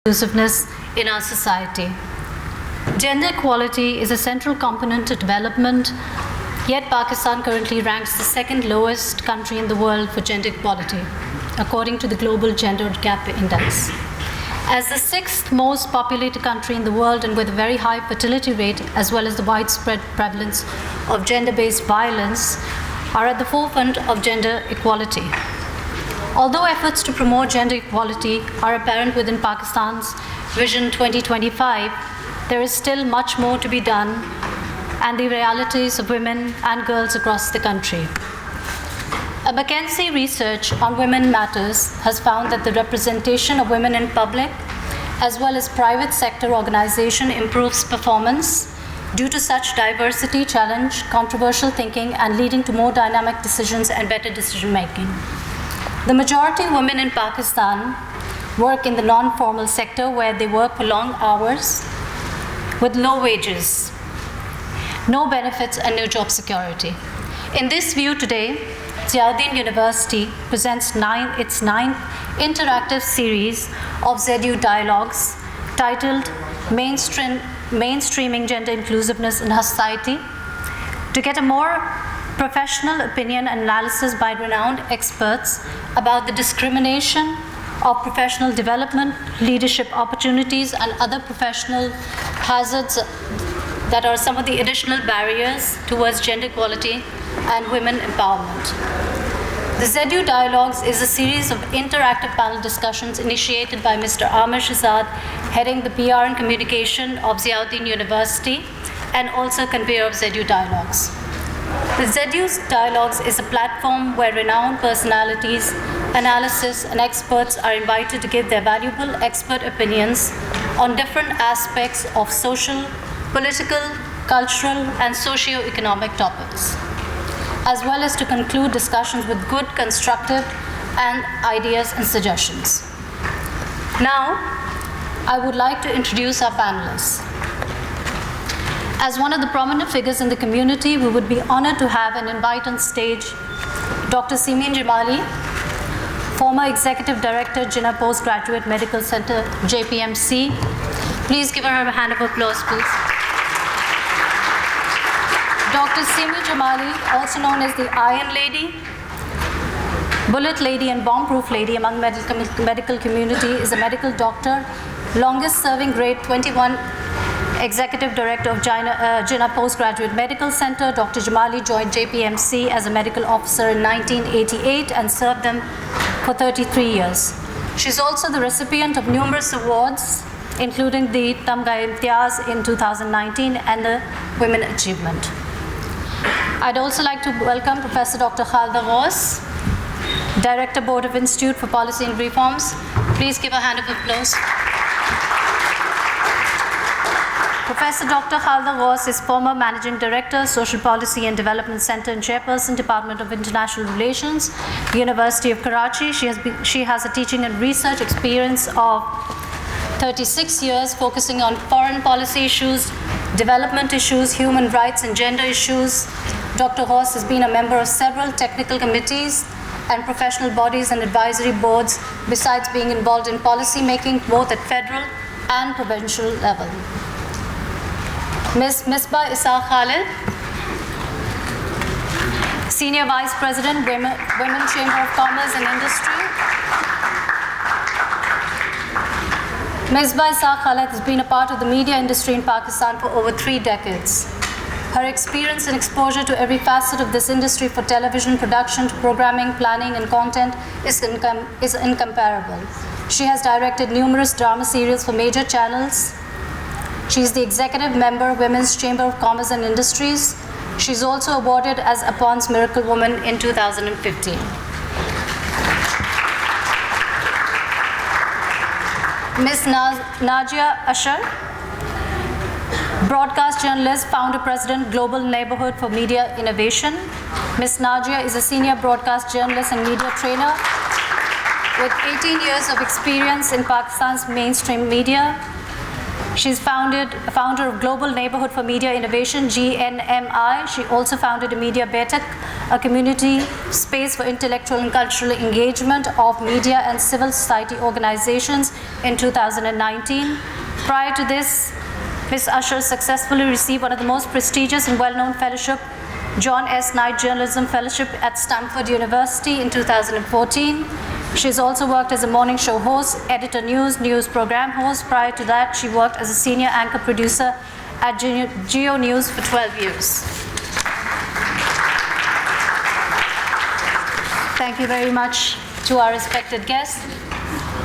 inclusiveness in our society. Gender equality is a central component to development, yet Pakistan currently ranks the second lowest country in the world for gender equality, according to the Global Gender Gap Index. As the sixth most populated country in the world and with a very high fertility rate, as well as the widespread prevalence of gender-based violence, are at the forefront of gender equality. Although efforts to promote gender equality are apparent within Pakistan's Vision 2025, there is still much more to be done and the realities of women and girls across the country. A McKinsey research on Women Matters has found that the representation of women in public as well as private sector organization improves performance due to such diversity, challenge, controversial thinking, and leading to more dynamic decisions and better decision making. The majority of women in Pakistan work in the non-formal sector where they work for long hours with low wages, no benefits, and no job security. In this view today, Ziauddin University presents its ninth interactive series of ZU Dialogues titled Mainstreaming Gender Inclusiveness in Our Society, to get a more professional opinion and analysis by renowned experts about the discrimination of professional development, leadership opportunities, and other professional hazards that are some of the additional barriers towards gender equality and women empowerment. The ZU Dialogues is a series of interactive panel discussions initiated by Mr. Amir Shahzad, heading the PR and communication of Ziauddin University and also convener of ZU Dialogues. The ZU Dialogues is a platform where renowned personalities, analysts, and experts are invited to give their valuable expert opinions on different aspects of social, political, cultural, and socio-economic topics, as well as to conclude discussions with good, constructive, and ideas and suggestions. Now, I would like to introduce our panelists. As one of the prominent figures in the community, we would be honored to have and invite on stage Dr. Simin Jamali, former Executive Director, Jinnah Postgraduate Medical Center, JPMC. Please give her a hand of applause, please. Dr. Simin Jamali, also known as the Iron Lady, Bullet Lady, and Bomb-Proof Lady among medical community, is a medical doctor, longest serving grade 21 Executive Director of Jinnah Postgraduate Medical Center. Dr. Jamali joined JPMC as a medical officer in 1988 and served them for 33 years. She's also the recipient of numerous awards, including the Tamga Imtiaz in 2019 and the Women Achievement. I'd also like to welcome Professor Dr. Khalda Ghaus, Director, Board of Institute for Policy and Reforms. Please give a hand of applause. Professor Dr. Khalda Ghaus is former Managing Director, Social Policy and Development Center and Chairperson, Department of International Relations, University of Karachi. She has a teaching and research experience of 36 years focusing on foreign policy issues, development issues, human rights, and gender issues. Dr. Ghaus has been a member of several technical committees and professional bodies and advisory boards, besides being involved in policy making both at federal and provincial level. Ms. Misbah Ishaq Khalid, Senior Vice President, Women Chamber of Commerce and Industry. Misbah Ishaq Khalid has been a part of the media industry in Pakistan for over 3 decades. Her experience and exposure to every facet of this industry, for television production to programming, planning, and content, is incomparable. She has directed numerous drama serials for major channels. She is the executive member, Women's Chamber of Commerce and Industries. She's also awarded as Apon's Miracle Woman in 2015. Ms. Najia Ashar, broadcast journalist, founder, president, Global Neighborhood for Media Innovation. Ms. Najia is a senior broadcast journalist and media trainer with 18 years of experience in Pakistan's mainstream media. She's founder of Global Neighborhood for Media Innovation, GNMI. She also founded a Media Betak, a community space for intellectual and cultural engagement of media and civil society organizations in 2019. Prior to this, Ms. Usher successfully received one of the most prestigious and well-known fellowship, John S. Knight Journalism Fellowship at Stanford University in 2014. She's also worked as a morning show host, editor news program host. Prior to that, she worked as a senior anchor producer at Geo News for 12 years. Thank you very much to our respected guests.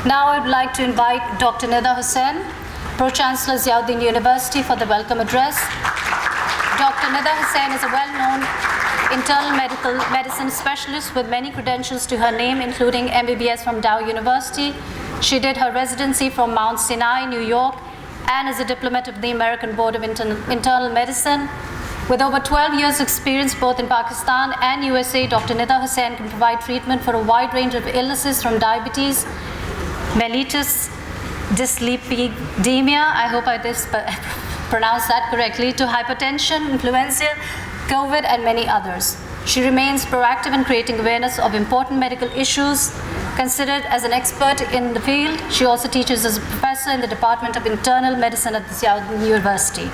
Now I would like to invite Dr. Nida Hussain, Pro-Chancellor Ziauddin University, for the welcome address. Dr. Nida Hussain is a well-known internal medicine specialist with many credentials to her name, including MBBS from Dow University. She did her residency from Mount Sinai, New York, and is a diplomat of the American Board of Internal Medicine. With over 12 years' experience both in Pakistan and USA, Dr. Nida Hussain can provide treatment for a wide range of illnesses from diabetes, mellitus, dyslipidemia, I hope I pronounced that correctly, to hypertension, influenza, COVID, and many others. She remains proactive in creating awareness of important medical issues. Considered as an expert in the field, she also teaches as a professor in the Department of Internal Medicine at the Ziauddin University.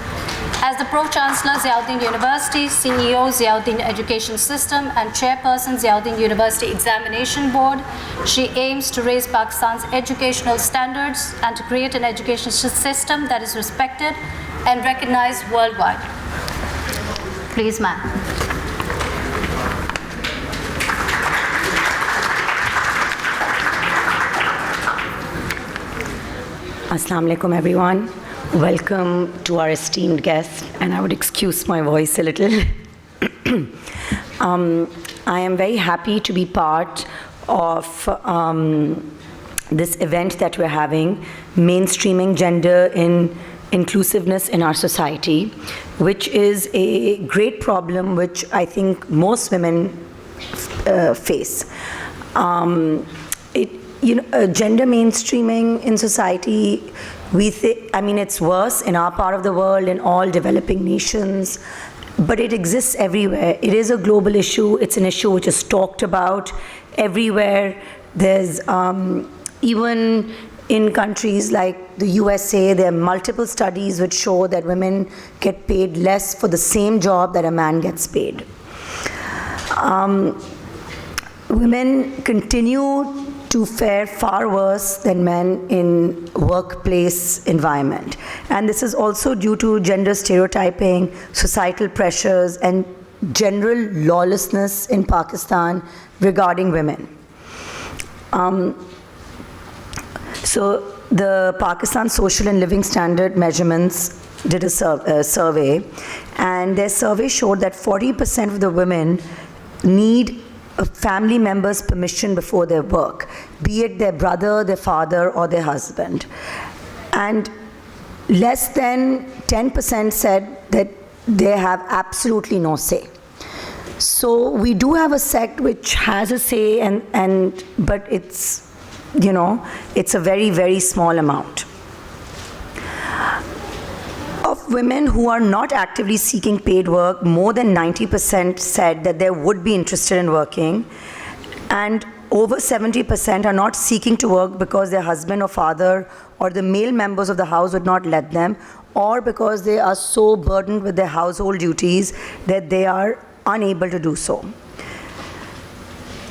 As the Pro-Chancellor, Ziauddin University, CEO, Ziauddin Education System, and Chairperson, Ziauddin University Examination Board, she aims to raise Pakistan's educational standards and to create an education system that is respected and recognized worldwide. Please, ma'am. Assalamu alaikum, everyone. Welcome to our esteemed guest, and I would excuse my voice a little. I am very happy to be part of this event that we're having, mainstreaming gender in inclusiveness in our society, which is a great problem which I think most women face. Gender mainstreaming in society, it's worse in our part of the world, in all developing nations, but it exists everywhere. It is a global issue. It's an issue which is talked about everywhere. There's even in countries like the USA, there are multiple studies which show that women get paid less for the same job that a man gets paid. Women continue to fare far worse than men in workplace environment. And this is also due to gender stereotyping, societal pressures, and general lawlessness in Pakistan regarding women. So the Pakistan Social and Living Standard Measurements did a survey, and their survey showed that 40% of the women need a family member's permission before their work, be it their brother, their father, or their husband. And less than 10% said that they have absolutely no say. So we do have a sect which has a say, but it's, it's a very, very small amount. Of women who are not actively seeking paid work, more than 90% said that they would be interested in working, and over 70% are not seeking to work because their husband or father or the male members of the house would not let them, or because they are so burdened with their household duties that they are unable to do so.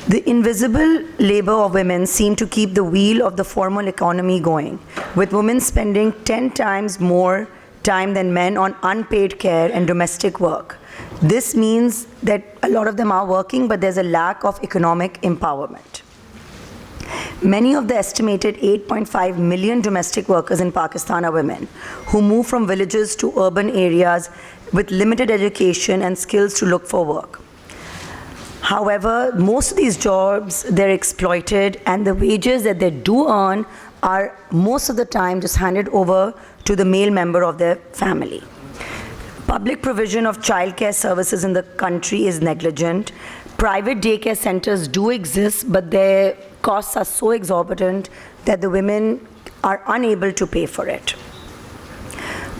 The invisible labor of women seem to keep the wheel of the formal economy going, with women spending 10 times more time than men on unpaid care and domestic work. This means that a lot of them are working, but there's a lack of economic empowerment. Many of the estimated 8.5 million domestic workers in Pakistan are women who move from villages to urban areas with limited education and skills to look for work. However, most of these jobs, they're exploited, and the wages that they do earn are most of the time just handed over to the male member of their family. Public provision of childcare services in the country is negligent. Private daycare centers do exist, but their costs are so exorbitant that the women are unable to pay for it.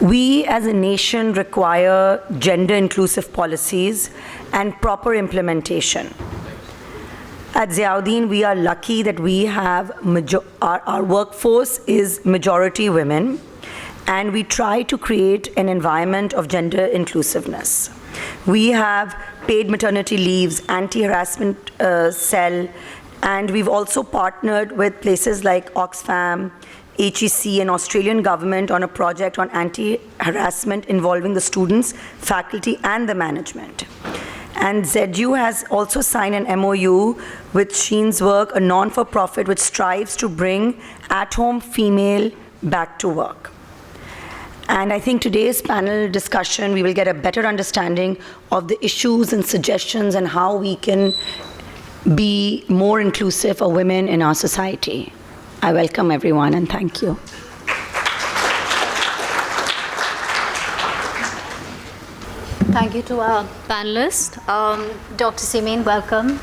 We as a nation require gender inclusive policies and proper implementation. At Ziauddin, we are lucky that we have our workforce is majority women, and we try to create an environment of gender inclusiveness. We have paid maternity leaves, anti-harassment cell, and we've also partnered with places like Oxfam, HEC, and Australian government on a project on anti-harassment involving the students, faculty, and the management. And ZU has also signed an MOU with Sheen's Work, a non-for-profit which strives to bring at-home female back to work. And I think today's panel discussion, we will get a better understanding of the issues and suggestions and how we can be more inclusive of women in our society. I welcome everyone and thank you. Thank you to our panelists. Dr. Simeen, welcome.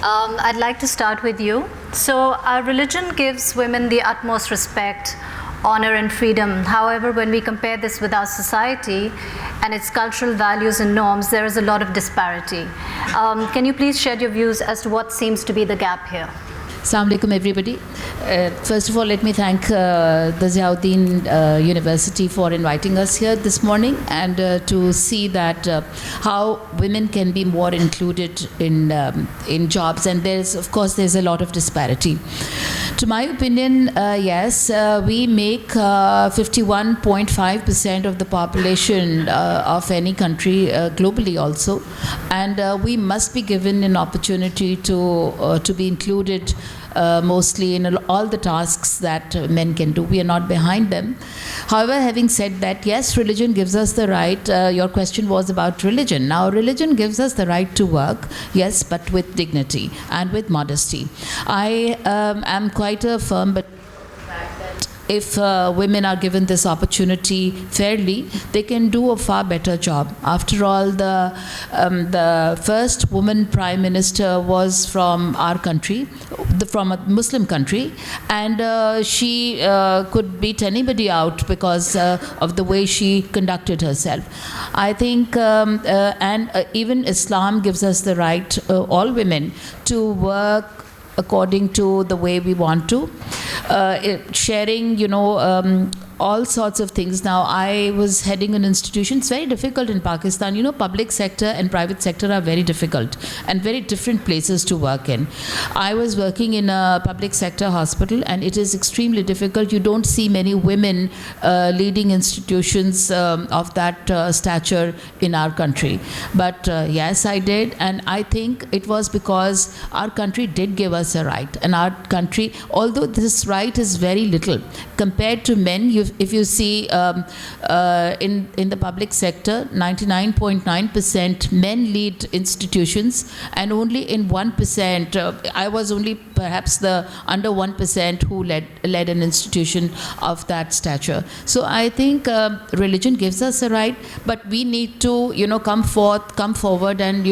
I'd like to start with you. So our religion gives women the utmost respect, honor, and freedom. However, when we compare this with our society and its cultural values and norms, there is a lot of disparity. Can you please share your views as to what seems to be the gap here? Assalamu alaikum, everybody. First of all, let me thank the Ziauddin University for inviting us here this morning and to see that how women can be more included in jobs. And of course, there's a lot of disparity. To my opinion, yes, we make 51.5% of the population of any country globally also, and we must be given an opportunity to be included mostly in all the tasks that men can do. We are not behind them. However, having said that, yes, religion gives us the right. Your question was about religion. Now, religion gives us the right to work, yes, but with dignity and with modesty. I am quite a firm but if women are given this opportunity fairly, they can do a far better job. After all, the first woman prime minister was from our country, from a Muslim country, and she could beat anybody out because of the way she conducted herself. I think, even Islam gives us the right, all women, to work according to the way we want to, sharing, all sorts of things. Now, I was heading an institution. It's very difficult in Pakistan. Public sector and private sector are very difficult and very different places to work in. I was working in a public sector hospital, and it is extremely difficult. You don't see many women leading institutions of that stature in our country. But yes, I did, and I think it was because our country did give us a right. And our country, although this right is very little compared to men, if you see in the public sector, 99.9% men lead institutions, and only in 1%, I was only perhaps the under 1% who led an institution of that stature. So I think religion gives us a right, but we need to come forward and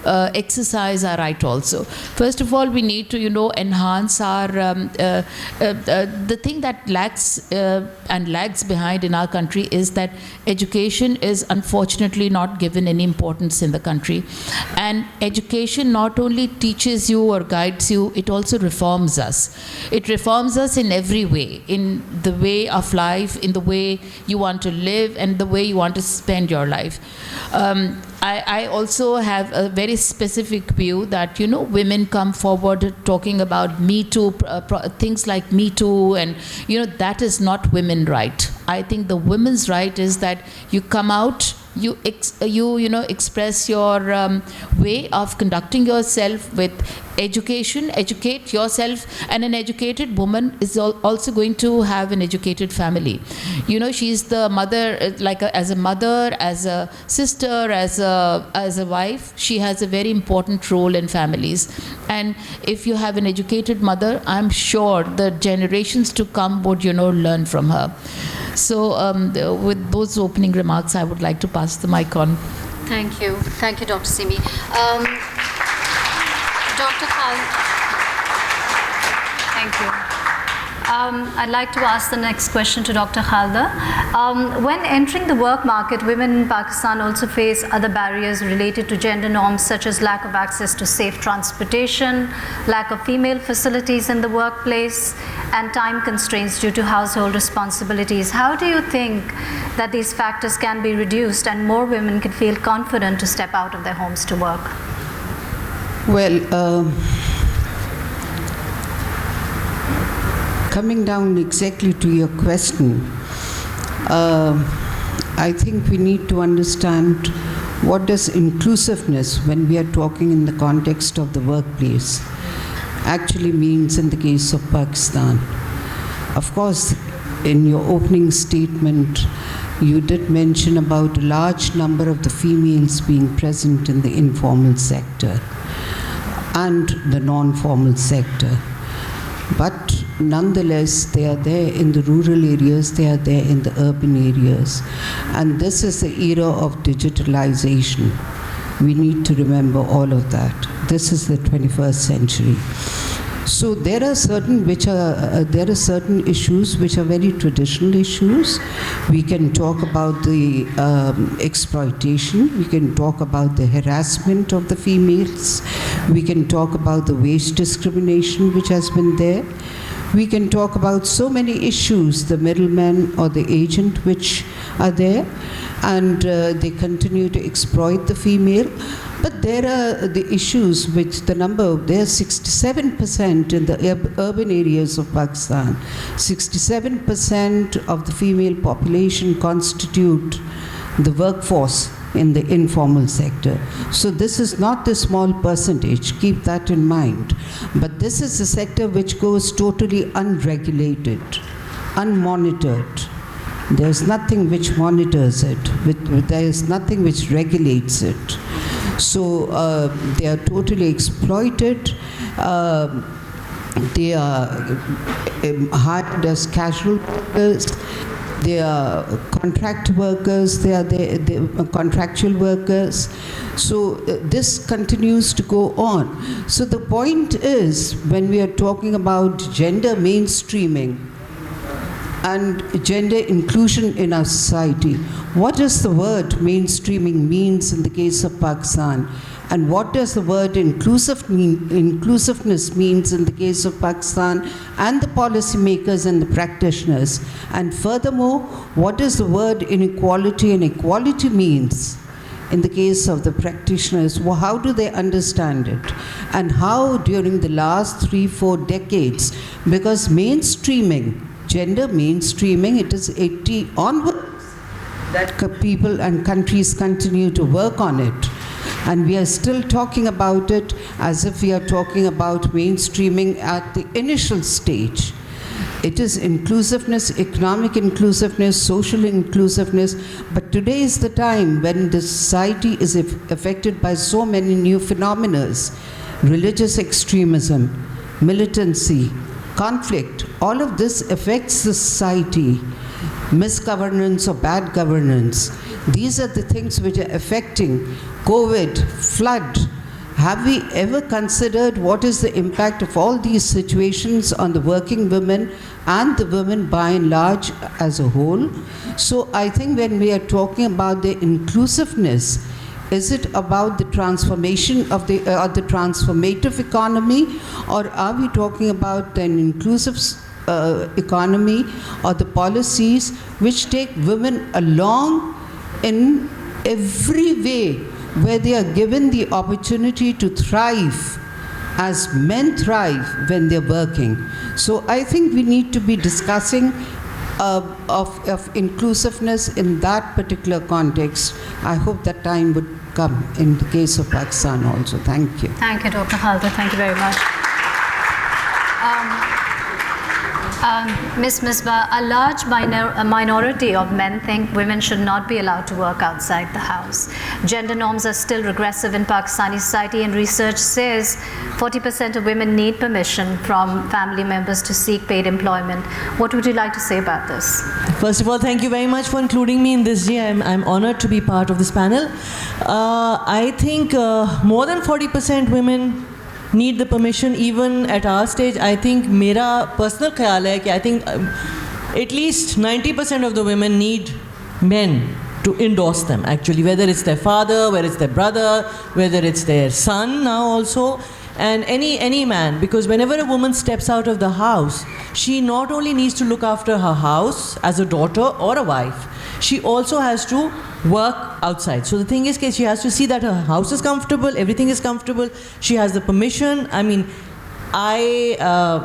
exercise our right also. First of all, we need to enhance our the thing that lacks and lags behind in our country is that education is unfortunately not given any importance in the country. And education not only teaches you or guides you, it also reforms us. It reforms us in every way, in the way of life, in the way you want to live, and the way you want to spend your life. I also have a very specific view that, women come forward talking about Me Too, things like Me Too, and, that is not women's right. I think the women's right is that you come out, you express your way of conducting yourself with education, educate yourself, and an educated woman is also going to have an educated family. She's the mother, as a mother, as a sister, as a wife. She has a very important role in families. And if you have an educated mother, I'm sure the generations to come would, learn from her. So with those opening remarks, I would like to pass the mic on. Thank you. Thank you, Dr. Simi. Dr. Khan. Thank you. I'd like to ask the next question to Dr. Khalda. When entering the work market, women in Pakistan also face other barriers related to gender norms, such as lack of access to safe transportation, lack of female facilities in the workplace, and time constraints due to household responsibilities. How do you think that these factors can be reduced and more women can feel confident to step out of their homes to work? Well, coming down exactly to your question, I think we need to understand what does inclusiveness, when we are talking in the context of the workplace, actually means in the case of Pakistan. Of course, in your opening statement, you did mention about a large number of the females being present in the informal sector and the non-formal sector. But nonetheless, they are there in the rural areas, they are there in the urban areas. And this is the era of digitalization. We need to remember all of that. This is the 21st century. So there are certain issues which are very traditional issues. We can talk about the exploitation. We can talk about the harassment of the females. We can talk about the wage discrimination which has been there. We can talk about so many issues, the middleman or the agent which are there, and they continue to exploit the female. But there are the issues which there are 67% in the urban areas of Pakistan. 67% of the female population constitute the workforce in the informal sector. So this is not the small percentage, keep that in mind. But this is a sector which goes totally unregulated, unmonitored. There's nothing which monitors it, there is nothing which regulates it. So they are totally exploited. They are hired as casual workers. They are contract workers. They are contractual workers. So this continues to go on. So the point is, when we are talking about gender mainstreaming and gender inclusion in our society, what does the word mainstreaming means in the case of Pakistan? And what does the word inclusiveness means in the case of Pakistan and the policymakers and the practitioners? And furthermore, what does the word inequality and equality means in the case of the practitioners? Well, how do they understand it? And how during the last 3-4 decades, because mainstreaming, gender mainstreaming, it is 80 onwards that people and countries continue to work on it. And we are still talking about it as if we are talking about mainstreaming at the initial stage. It is inclusiveness, economic inclusiveness, social inclusiveness, but today is the time when the society is affected by so many new phenomena: religious extremism, militancy, conflict. All of this affects the society. Misgovernance or bad governance. These are the things which are affecting. COVID, flood. Have we ever considered what is the impact of all these situations on the working women and the women by and large as a whole? So I think when we are talking about the inclusiveness, is it about the transformation of the transformative economy, or are we talking about an inclusive economy or the policies which take women along in every way, where they are given the opportunity to thrive as men thrive when they're working? So I think we need to be discussing of inclusiveness in that particular context. I hope that time would come in the case of Pakistan also. Thank you. Thank you, Dr. Khalda. Thank you very much. Ms. Misbah, a large minority of men think women should not be allowed to work outside the house. Gender norms are still regressive in Pakistani society, and research says 40% of women need permission from family members to seek paid employment. What would you like to say about this? First of all, thank you very much for including me in this day. I'm honored to be part of this panel. I think more than 40% women need the permission. Even at our stage, I think मेरा personal ख्याल है कि I think at least 90% of the women need men to endorse them, actually, whether it's their father, whether it's their brother, whether it's their son now also, and any man, because whenever a woman steps out of the house, she not only needs to look after her house as a daughter or a wife, she also has to work outside. So the thing is, she has to see that her house is comfortable, everything is comfortable, she has the permission. I mean, I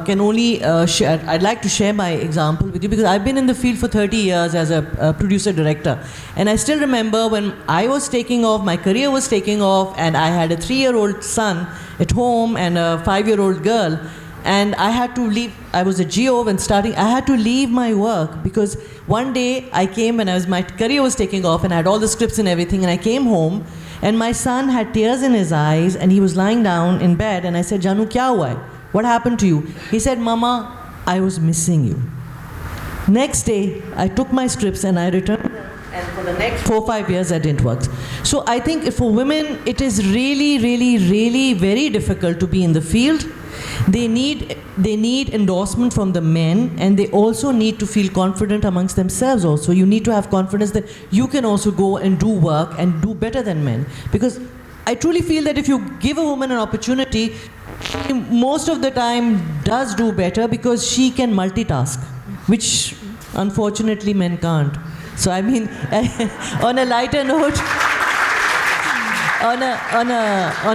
can only share, I'd like to share my example with you, because I've been in the field for 30 years as a producer-director, and I still remember when I was taking off, my career was taking off, and I had a 3-year-old son at home and a 5-year-old girl, and I had to leave. I was a GO when starting. I had to leave my work because one day I came and my career was taking off, and I had all the scripts and everything, and I came home, and my son had tears in his eyes, and he was lying down in bed, and I said, Janu, kya hua hai? What happened to you? He said, Mama, I was missing you. Next day, I took my scripts and I returned, and for the next 4-5 years I didn't work. So I think for women, it is really, really, really very difficult to be in the field. They need endorsement from the men, and they also need to feel confident amongst themselves also. You need to have confidence that you can also go and do work and do better than men. Because I truly feel that if you give a woman an opportunity, she most of the time does do better because she can multitask, which unfortunately men can't. So I mean, on a lighter note, on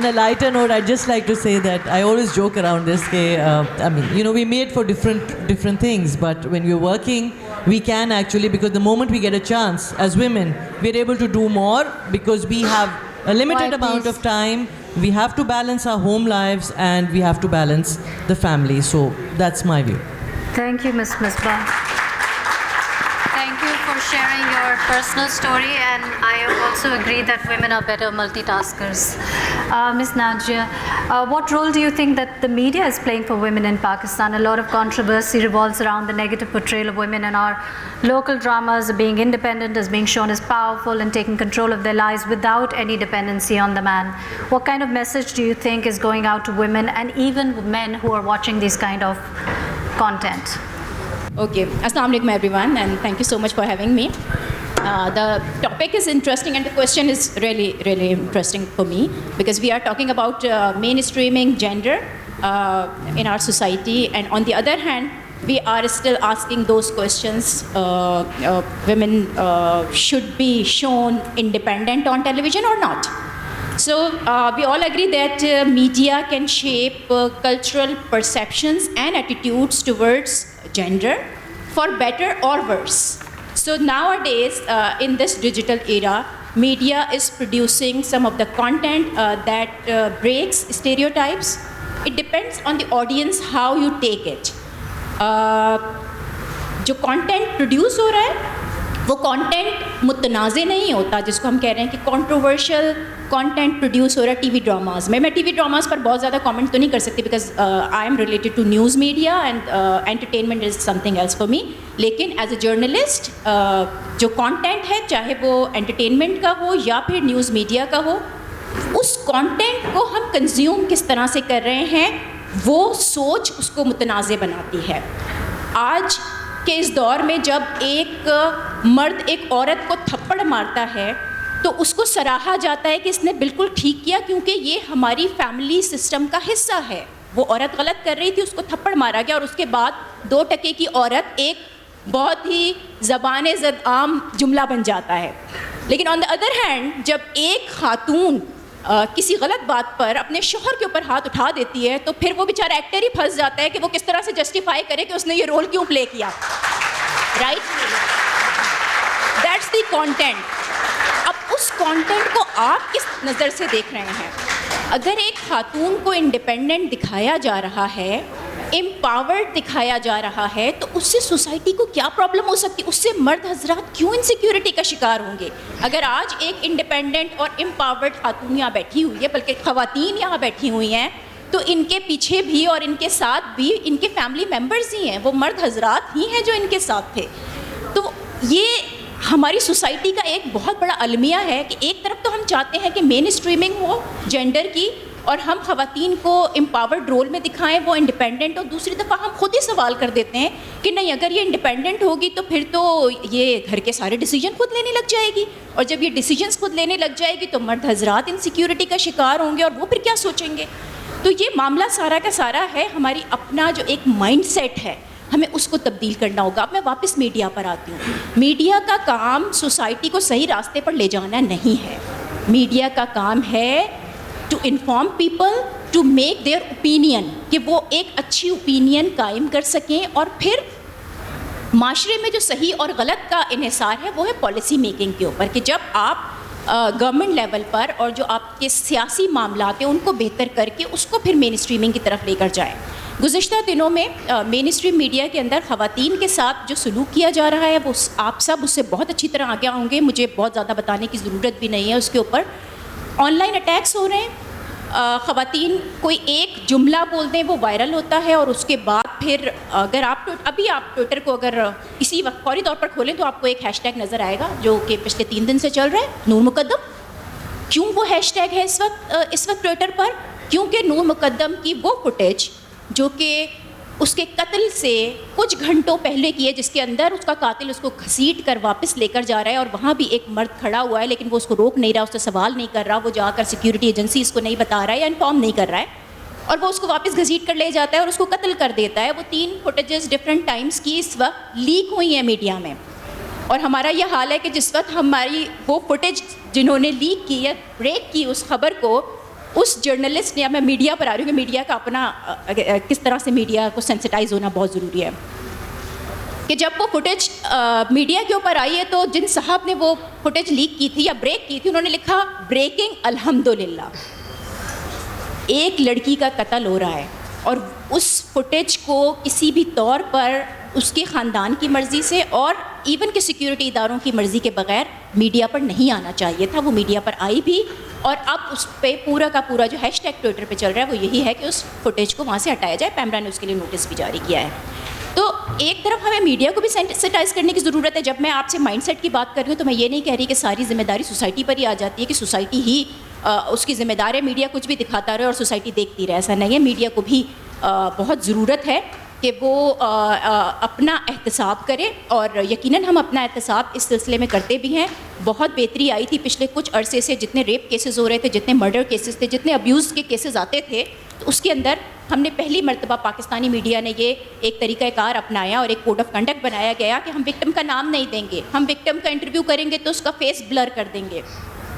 a lighter note, I'd just like to say that I always joke around this. I mean, you know, we're made for different things, but when we're working, we can actually, because the moment we get a chance as women, we're able to do more because we have a limited amount of time. We have to balance our home lives and we have to balance the family. So that's my view. Thank you, Ms. Misbah. Thank you for sharing your personal story, and I also agree that women are better multitaskers. Ms. Najia, what role do you think that the media is playing for women in Pakistan? A lot of controversy revolves around the negative portrayal of women in our local dramas, being independent, as being shown as powerful and taking control of their lives without any dependency on the man. What kind of message do you think is going out to women and even men who are watching these kind of content? Okay, Assalamu alaikum everyone, and thank you so much for having me. The topic is interesting and the question is really, really interesting for me, because we are talking about mainstreaming gender in our society, and on the other hand, we are still asking those questions. Women should be shown independent on television or not? So we all agree that media can shape cultural perceptions and attitudes towards gender for better or worse. So nowadays, in this digital era, media is producing some of the content that breaks stereotypes. It depends on the audience how you take it. जो content produce हो रहा है वो content मुतनाज़े नहीं होता, जिसको हम कह रहे हैं कि कंट्रोवर्शियल कंटेंट प्रोड्यूस हो रहा है टीवी ड्रामास में. मैं टीवी ड्रामास पर बहुत ज़्यादा कमेंट तो नहीं कर सकती, because I am related to news media and entertainment is something else for me. लेकिन एज ए जर्नलिस्ट जो कंटेंट है, चाहे वो एंटरटेनमेंट का हो या फिर न्यूज़ मीडिया का हो, उस कंटेंट को हम कंज्यूम किस तरह से कर रहे हैं, वो सोच उसको मुतनाज़े बनाती है. आज के इस दौर में जब एक मर्द एक औरत को थप्पड़ मारता है तो उसको सराहा जाता है कि इसने बिल्कुल ठीक किया, क्योंकि ये हमारी फैमिली सिस्टम का हिस्सा है. वो औरत गलत कर रही थी, उसको थप्पड़ मारा गया, और उसके बाद 2 टके की औरत एक बहुत ही ज़बान ज़द आम जुमला बन जाता है. लेकिन ऑन द अदर हैंड, जब एक खातून किसी गलत बात पर अपने शोहर के ऊपर हाथ उठा देती है, तो फिर वो बेचारा एक्टर ही फंस जाता है कि वो किस तरह से जस्टिफाई करे कि उसने ये रोल क्यों प्ले किया. Right, that's the content. अब उस कंटेंट को आप किस नज़र से देख रहे हैं? अगर एक खातून को इंडिपेंडेंट दिखाया जा रहा है, एम्पावर्ड दिखाया जा रहा है, तो उससे सोसाइटी को क्या प्रॉब्लम हो सकती है? उससे मर्द हजरात क्यों इनसिक्योरिटी का शिकार होंगे? अगर आज एक इंडिपेंडेंट और एम्पावर्ड खातून यहाँ बैठी हुई है, बल्कि ख़वातीन यहाँ बैठी हुई हैं, तो इनके पीछे भी और इनके साथ भी इनके फैमिली मेम्बर्स ही हैं, वो मर्द हजरात ही हैं जो इनके साथ थे. तो ये हमारी सोसाइटी का एक बहुत बड़ा अलमिया है कि एक तरफ तो हम चाहते हैं कि मेन स्ट्रीमिंग हो जेंडर की, اور ہم خواتین کو امپاورڈ رول میں دکھائیں وہ انڈیپینڈنٹ، اور دوسری دفعہ ہم خود ہی سوال کر دیتے ہیں کہ نہیں اگر یہ انڈیپینڈنٹ ہوگی تو پھر تو یہ گھر کے سارے ڈیسیجن خود لینے لگ جائے گی، اور جب یہ ڈیسیجنس خود لینے لگ جائے گی تو مرد حضرات انسیکیورٹی کا شکار ہوں گے، اور وہ پھر کیا سوچیں گے. تو یہ معاملہ سارا کا سارا ہے ہماری اپنا جو ایک مائنڈ سیٹ ہے، ہمیں اس کو تبدیل کرنا ہوگا. اب میں واپس میڈیا پر آتی ہوں. میڈیا کا کام سوسائٹی کو صحیح راستے پر لے جانا نہیں ہے. میڈیا کا کام ہے to inform people, to make their opinion, کہ وہ ایک اچھی اوپینین قائم کر سکیں، اور پھر معاشرے میں جو صحیح اور غلط کا انحصار ہے وہ ہے پالیسی میکنگ کے اوپر، کہ جب آپ گورنمنٹ لیول پر اور جو آپ کے سیاسی معاملات ہیں ان کو بہتر کر کے اس کو پھر مین اسٹریمنگ کی طرف لے کر جائیں. گزشتہ دنوں میں مین اسٹریم میڈیا کے اندر خواتین کے ساتھ جو سلوک کیا جا رہا ہے وہ آپ سب اس سے بہت اچھی طرح آگے ہوں گے، مجھے بہت زیادہ بتانے کی ضرورت بھی نہیں ہے. اس کے اوپر آن لائن اٹیکس ہو رہے ہیں. خواتین کوئی ایک جملہ بولتے ہیں وہ وائرل ہوتا ہے، اور اس کے بعد پھر اگر آپ ٹویٹر کو اگر اسی وقت فوری طور پر کھولیں تو آپ کو ایک ہیش ٹیگ نظر آئے گا جو کہ پچھلے 3 دن سے چل رہا ہے، نور مقدم. کیوں وہ ہیش ٹیگ ہے اس وقت ٹویٹر پر؟ کیونکہ نور مقدم کی وہ فوٹیج جو کہ اس کے قتل سے کچھ گھنٹوں پہلے کی ہے، جس کے اندر اس کا قاتل اس کو گھسیٹ کر واپس لے کر جا رہا ہے، اور وہاں بھی ایک مرد کھڑا ہوا ہے لیکن وہ اس کو روک نہیں رہا، اس سے سوال نہیں کر رہا، وہ جا کر سیکیورٹی ایجنسی اس کو نہیں بتا رہا ہے یا انفارم نہیں کر رہا ہے، اور وہ اس کو واپس گھسیٹ کر لے جاتا ہے اور اس کو قتل کر دیتا ہے. وہ 3 فوٹیجز ڈفرینٹ ٹائمز کی اس وقت لیک ہوئی ہیں میڈیا میں، اور ہمارا یہ حال ہے کہ جس وقت ہماری وہ فوٹیج جنہوں نے لیک کی یا بریک کی اس خبر کو، اس جرنلسٹ نے، اب میں میڈیا پر آ رہی ہوں کہ میڈیا کا اپنا کس طرح سے میڈیا کو سینسٹائز ہونا بہت ضروری ہے، کہ جب وہ فوٹیج میڈیا کے اوپر آئی ہے تو جن صاحب نے وہ فوٹیج لیک کی تھی یا بریک کی تھی انہوں نے لکھا بریکنگ الحمدللہ، ایک لڑکی کا قتل ہو رہا ہے، اور اس فوٹیج کو کسی بھی طور پر اس کے خاندان کی مرضی سے اور ایون کہ سیکیورٹی اداروں کی مرضی کے بغیر میڈیا پر نہیں آنا چاہیے تھا. وہ میڈیا پر آئی بھی، اور اب اس پہ پورا کا پورا جو ہیش ٹیگ ٹویٹر پہ چل رہا ہے وہ یہی ہے کہ اس فوٹیج کو وہاں سے ہٹایا جائے. پیمرا نے اس کے لیے نوٹس بھی جاری کیا ہے. تو ایک طرف ہمیں میڈیا کو بھی سینسٹائز کرنے کی ضرورت ہے. جب میں آپ سے مائنڈ سیٹ کی بات کر رہی ہوں تو میں یہ نہیں کہہ رہی کہ ساری ذمہ داری سوسائٹی پر ہی آ جاتی ہے، کہ سوسائٹی ہی اس کی ذمہ دار ہے، میڈیا کچھ بھی دکھاتا رہے اور سوسائٹی دیکھتی رہے. ایسا نہیں ہے. میڈیا کو بھی بہت ضرورت ہے کہ وہ اپنا احتساب کرے، اور یقیناً ہم اپنا احتساب اس سلسلے میں کرتے بھی ہیں. بہت بہتری آئی تھی پچھلے کچھ عرصے سے، جتنے ریپ کیسز ہو رہے تھے، جتنے مرڈر کیسز تھے، جتنے ابیوز کے کیسز آتے تھے، تو اس کے اندر ہم نے پہلی مرتبہ پاکستانی میڈیا نے یہ ایک طریقہ کار اپنایا اور ایک کوڈ آف کنڈکٹ بنایا گیا کہ ہم وکٹم کا نام نہیں دیں گے، ہم وکٹم کا انٹرویو کریں گے تو اس کا فیس بلر کر دیں گے.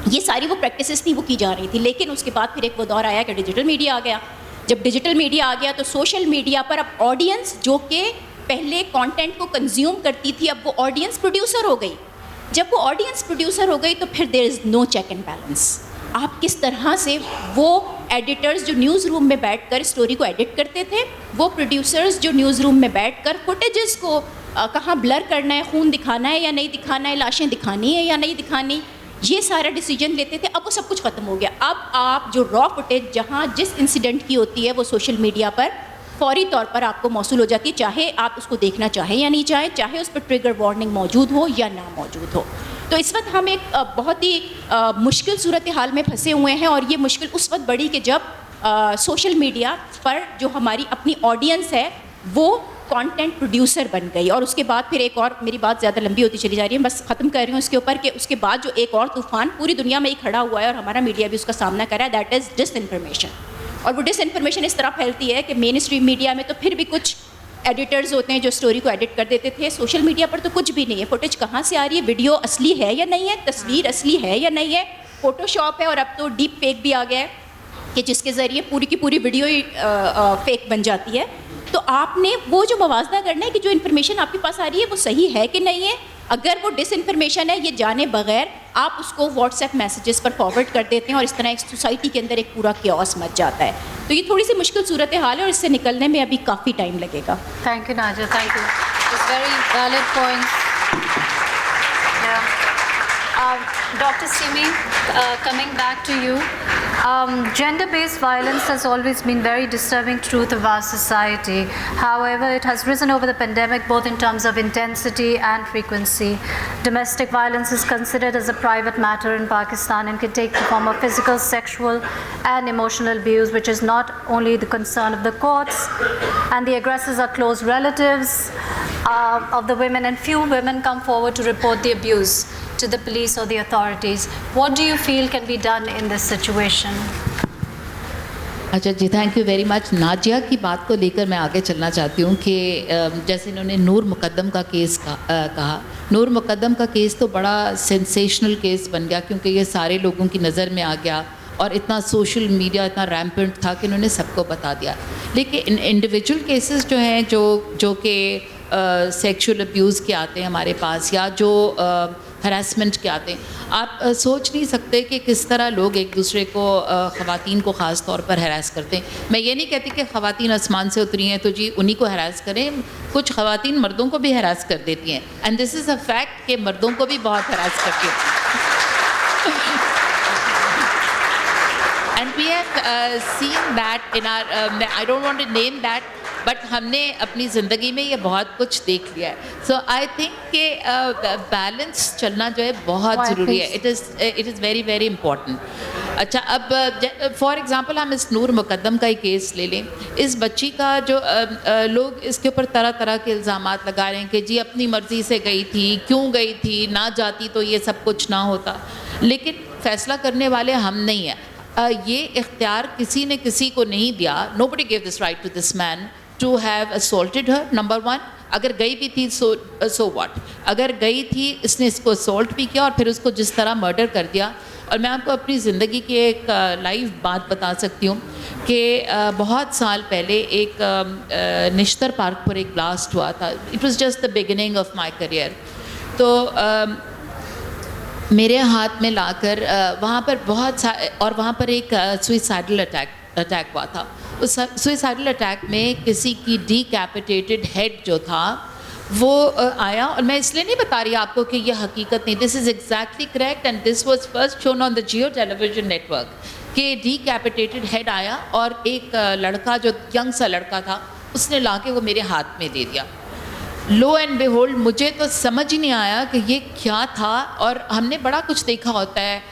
یہ ساری وہ پریکٹسز تھیں وہ کی جا رہی تھی. لیکن اس کے بعد پھر ایک وہ دور آیا کہ ڈیجیٹل میڈیا آ گیا. جب ڈیجیٹل میڈیا آ گیا تو سوشل میڈیا پر اب آڈینس جو کہ پہلے کانٹینٹ کو کنزیوم کرتی تھی اب وہ آڈینس پروڈیوسر ہو گئی. جب وہ آڈینس پروڈیوسر ہو گئی تو پھر دیر از نو چیک اینڈ بیلنس. آپ کس طرح سے وہ ایڈیٹرز جو نیوز روم میں بیٹھ کر اسٹوری کو ایڈٹ کرتے تھے، وہ پروڈیوسرز جو نیوز روم میں بیٹھ کر فوٹیجز کو کہاں بلر کرنا ہے، خون دکھانا ہے یا نہیں دکھانا ہے، لاشیں دکھانی ہے یا نہیں دکھانی، یہ سارا ڈیسیجن لیتے تھے. اب وہ سب کچھ ختم ہو گیا. اب آپ جو را فوٹیج جہاں جس انسیڈنٹ کی ہوتی ہے وہ سوشل میڈیا پر فوری طور پر آپ کو موصول ہو جاتی ہے، چاہے آپ اس کو دیکھنا چاہیں یا نہیں چاہیں، چاہے اس پر ٹریگر وارننگ موجود ہو یا نہ موجود ہو. تو اس وقت ہم ایک بہت ہی مشکل صورتحال میں پھنسے ہوئے ہیں، اور یہ مشکل اس وقت بڑھی کہ جب سوشل میڈیا پر جو ہماری اپنی آڈینس ہے وہ کانٹینٹ پروڈیوسر بن گئی. اور اس کے بعد پھر ایک اور، میری بات زیادہ لمبی ہوتی چلی جا رہی ہے، بس ختم کر رہی ہوں اس کے اوپر، کہ اس کے بعد جو ایک اور طوفان پوری دنیا میں ہی کھڑا ہوا ہے اور ہمارا میڈیا بھی اس کا سامنا کر رہا ہے، دیٹ از ڈس انفارمیشن. اور وہ ڈس انفارمیشن اس طرح پھیلتی ہے کہ مین اسٹریم میڈیا میں تو پھر بھی کچھ ایڈیٹرز ہوتے ہیں جو اسٹوری کو ایڈٹ کر دیتے تھے. سوشل میڈیا پر تو کچھ بھی نہیں ہے. فوٹیج کہاں سے آ رہی ہے، ویڈیو اصلی ہے یا نہیں ہے، تصویر اصلی ہے یا نہیں ہے، فوٹو شاپ ہے، اور اب تو ڈیپ فیک بھی آ گیا ہے کہ جس کے ذریعے پوری کی پوری ویڈیو ہی فیک بن جاتی ہے. تو آپ نے وہ جو موازنہ کرنا ہے کہ جو انفارمیشن آپ کے پاس آ رہی ہے وہ صحیح ہے کہ نہیں ہے. اگر وہ ڈس انفارمیشن ہے، یہ جانے بغیر آپ اس کو واٹس ایپ میسیجز پر فارورڈ کر دیتے ہیں، اور اس طرح ایک سوسائٹی کے اندر ایک پورا کیوس مچ جاتا ہے. تو یہ تھوڑی سی مشکل صورتحال ہے اور اس سے نکلنے میں ابھی کافی ٹائم لگے گا. Thank you, Naja. Thank you. It's very valid points. Yeah. Dr. Simi, coming back to you, gender-based violence has always been very disturbing truth of our society. However, it has risen over the pandemic both in terms of intensity and frequency. Domestic violence is considered as a private matter in Pakistan and can take the form of physical, sexual, and emotional abuse, which is not only the concern of the courts, and the aggressors are close relatives of the women, and few women come forward to report the abuse to the police or the authorities. What do you feel can be done in this situation? अच्छा जी, thank you very much. Nazia की बात को लेकर मैं आगे चलना चाहती हूँ कि जैसे इन्होंने नूर मुकद्दम का केस कहा. नूर मुकद्दम का केस तो बड़ा सेंसेशनल केस बन गया क्योंकि ये सारे लोगों की नज़र में आ गया और इतना सोशल मीडिया इतना रैम्पेंट था कि उन्होंने सबको बता दिया. लेकिन इंडिविजुअल केसेस जो हैं जो कि सेक्सुअल अब्यूज़ के आते हैं हमारे पास या जो हरासमेंट के आते हैं, आप सोच नहीं सकते कि किस तरह लोग एक दूसरे को ख़वातीन को ख़ास तौर पर हरास करते हैं. मैं ये नहीं कहती कि ख़वातीन आसमान से उतरी हैं तो जी उन्हीं को हरास करें. कुछ ख़वातीन मर्दों को भी हरास कर देती हैं and this is a fact कि मर्दों को भी बहुत हरास करती हैं. And we have seen that in our, I don't want to name that, but हमने अपनी ज़िंदगी में ये बहुत कुछ देख लिया है. सो आई थिंक कि बैलेंस चलना जो है बहुत ज़रूरी है. It is very very important. अच्छा, अब फॉर एग्ज़ाम्पल हम इस नूर मुकद्दम का ही केस ले लें. इस बच्ची का जो लोग इसके ऊपर तरह तरह के इल्ज़ामात लगा रहे हैं कि जी अपनी मर्ज़ी से गई थी, क्यों गई थी, ना जाती तो ये सब कुछ ना होता. लेकिन फ़ैसला करने वाले हम नहीं हैं. ये इख्तियार किसी ने किसी को नहीं दिया. Nobody give this right to this man to have assaulted her. Number one, अगर गई भी थी सो व्हाट. अगर गई थी, इसने इसको असोल्ट भी किया और फिर उसको जिस तरह मर्डर कर दिया. और मैं आपको अपनी ज़िंदगी की एक लाइव बात बता सकती हूँ कि बहुत साल पहले एक निश्तर पार्क पर एक ब्लास्ट हुआ था. It was just the beginning of my career. तो मेरे हाथ में लाकर वहाँ पर और वहाँ पर एक सुइसाइडल अटैक हुआ था. उस सुइसाइडल अटैक में किसी की डीकैपिटेटेड हेड जो था वो आया. और मैं इसलिए नहीं बता रही आपको कि ये हकीकत नहीं, this is exactly correct and this was first shown on the Jio television network कि डीकैपिटेटेड हेड आया और एक लड़का जो यंग सा लड़का था उसने लाके वो मेरे हाथ में दे दिया. लो एंड बेहोल्ड, मुझे तो समझ ही नहीं आया कि ये क्या था. और हमने बड़ा कुछ देखा होता है.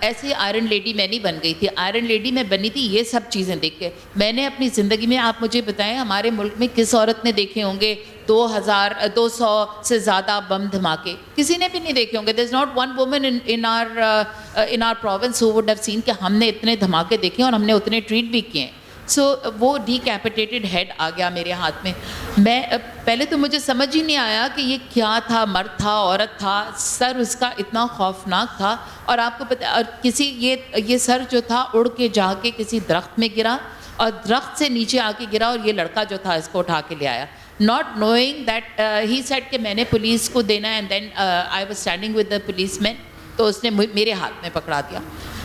ऐसे आयरन लेडी मैं नहीं बन गई थी. आयरन लेडी मैं बनी थी ये सब चीज़ें देख के. मैंने अपनी ज़िंदगी में, आप मुझे बताएं, हमारे मुल्क में किस औरत ने देखे होंगे 200 से ज़्यादा बम धमाके? किसी ने भी नहीं देखे होंगे. There is not one woman in our province who would have seen कि हमने इतने धमाके देखे और हमने उतने ट्रीट भी किए. सो वो डीकैपिटेटेड हेड आ गया मेरे हाथ में. मैं पहले तो मुझे समझ ही नहीं आया कि ये क्या था, मर्द था, औरत था. सर उसका इतना खौफनाक था. और आपको पता, और किसी ये सर जो था उड़ के जाके किसी दरख्त में गिरा और दरख्त से नीचे आके गिरा और ये लड़का जो था इसको उठा के ले आया. Not knowing that he said कि मैंने पुलिस को देना है. And then I was standing with the policeman, तो उसने मेरे हाथ में पकड़ा दिया.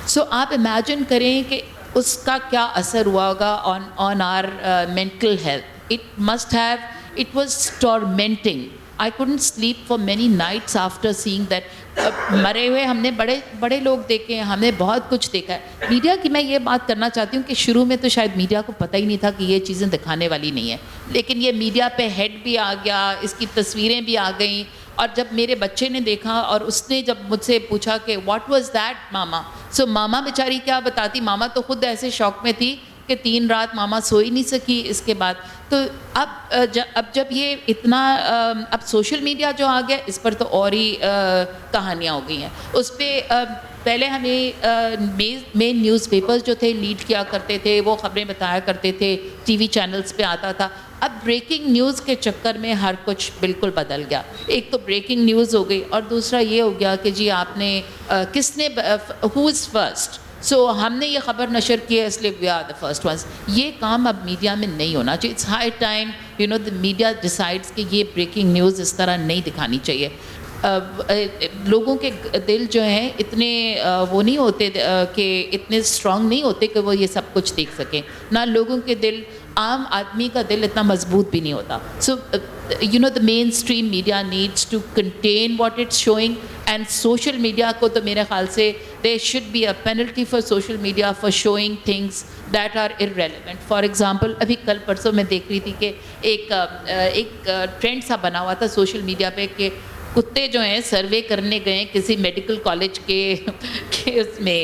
सो आप इमेजिन करें कि उसका क्या असर हुआ होगा on our mental health. It was tormenting. I couldn't sleep for many nights after seeing that. मरे हुए हमने बड़े लोग देखे हैं, हमने बहुत कुछ देखा है. मीडिया की मैं ये बात करना चाहती हूँ कि शुरू में तो शायद मीडिया को पता ही नहीं था कि ये चीज़ें दिखाने वाली नहीं है. लेकिन ये मीडिया पे हेड भी आ गया, इसकी तस्वीरें भी आ गईं. और जब मेरे बच्चे ने देखा और उसने जब मुझसे पूछा कि व्हाट वाज दैट मामा, सो मामा बेचारी क्या बताती. मामा तो खुद ऐसे शौक में थी कि 3 रात मामा सो ही नहीं सकी इसके बाद. तो अब जब ये इतना अब सोशल मीडिया जो आ गया इस पर तो और ही कहानियाँ हो गई हैं. उस पर पहले हमें मेन न्यूज़पेपर्स जो थे लीड किया करते थे, वो खबरें बताया करते थे, टीवी चैनल्स पे आता था. अब ब्रेकिंग न्यूज़ के चक्कर में हर कुछ बिल्कुल बदल गया. एक तो ब्रेकिंग न्यूज़ हो गई और दूसरा ये हो गया कि जी आपने किसने, हु इज़ फर्स्ट. सो हमने ये खबर नशर की है इसलिए we are the first ones. ये काम अब मीडिया में नहीं होना चाहिए. It's high time the media decides कि ये ब्रेकिंग न्यूज़ इस तरह नहीं दिखानी चाहिए. लोगों के दिल जो हैं इतने वो नहीं होते कि इतने स्ट्रॉन्ग नहीं होते कि वो ये सब कुछ देख सकें. ना लोगों के दिल, आम आदमी का दिल इतना मजबूत भी नहीं होता. So the main stream media needs to contain what it's showing and social media کو تو میرے خیال سے there should be a penalty for social media for showing things that are irrelevant. For example ابھی کل پرسوں میں دیکھ رہی تھی کہ ایک ٹرینڈ سا بنا ہوا تھا سوشل میڈیا پہ کہ کتے جو ہیں سروے کرنے گئے کسی میڈیکل کالج کے اس میں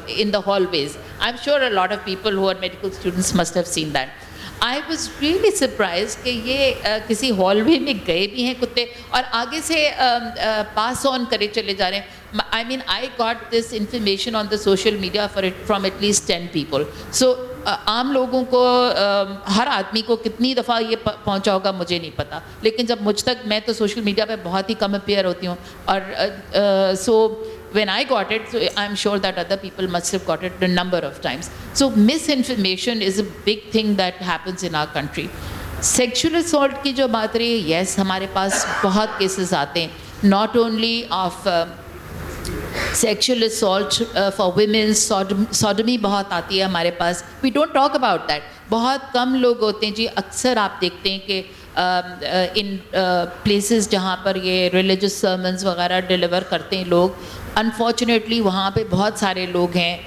in the hallways. I'm sure a lot of people who are medical students must have seen that. I was really surprised کہ یہ کسی ہال وے میں گئے بھی ہیں کتے اور آگے سے پاس آن کرے چلے جا رہے ہیں. I mean I got this information on the social media from at least 10 people. So عام لوگوں کو ہر آدمی کو کتنی دفعہ یہ پہنچا ہوگا مجھے نہیں پتا, لیکن جب مجھ تک, میں تو سوشل میڈیا پہ بہت ہی کم اپیئر ہوتی ہوں اور سو when I got it, so I'm sure that other people must have got it a number of times. So misinformation is a big thing that happens in our country. Sexual assault کی جو بات رہی ہے, yes ہمارے پاس بہت cases آتے ہیں, not only of sexual assault for women, sodomy بہت آتی ہے ہمارے پاس. We don't talk about that. بہت کم لوگ ہوتے ہیں جی. اکثر آپ دیکھتے ہیں کہ ان پلیسز جہاں پر یہ ریلیجس سرمنز وغیرہ ڈیلیور کرتے ہیں لوگ, انفارچونیٹلی وہاں پہ بہت سارے لوگ ہیں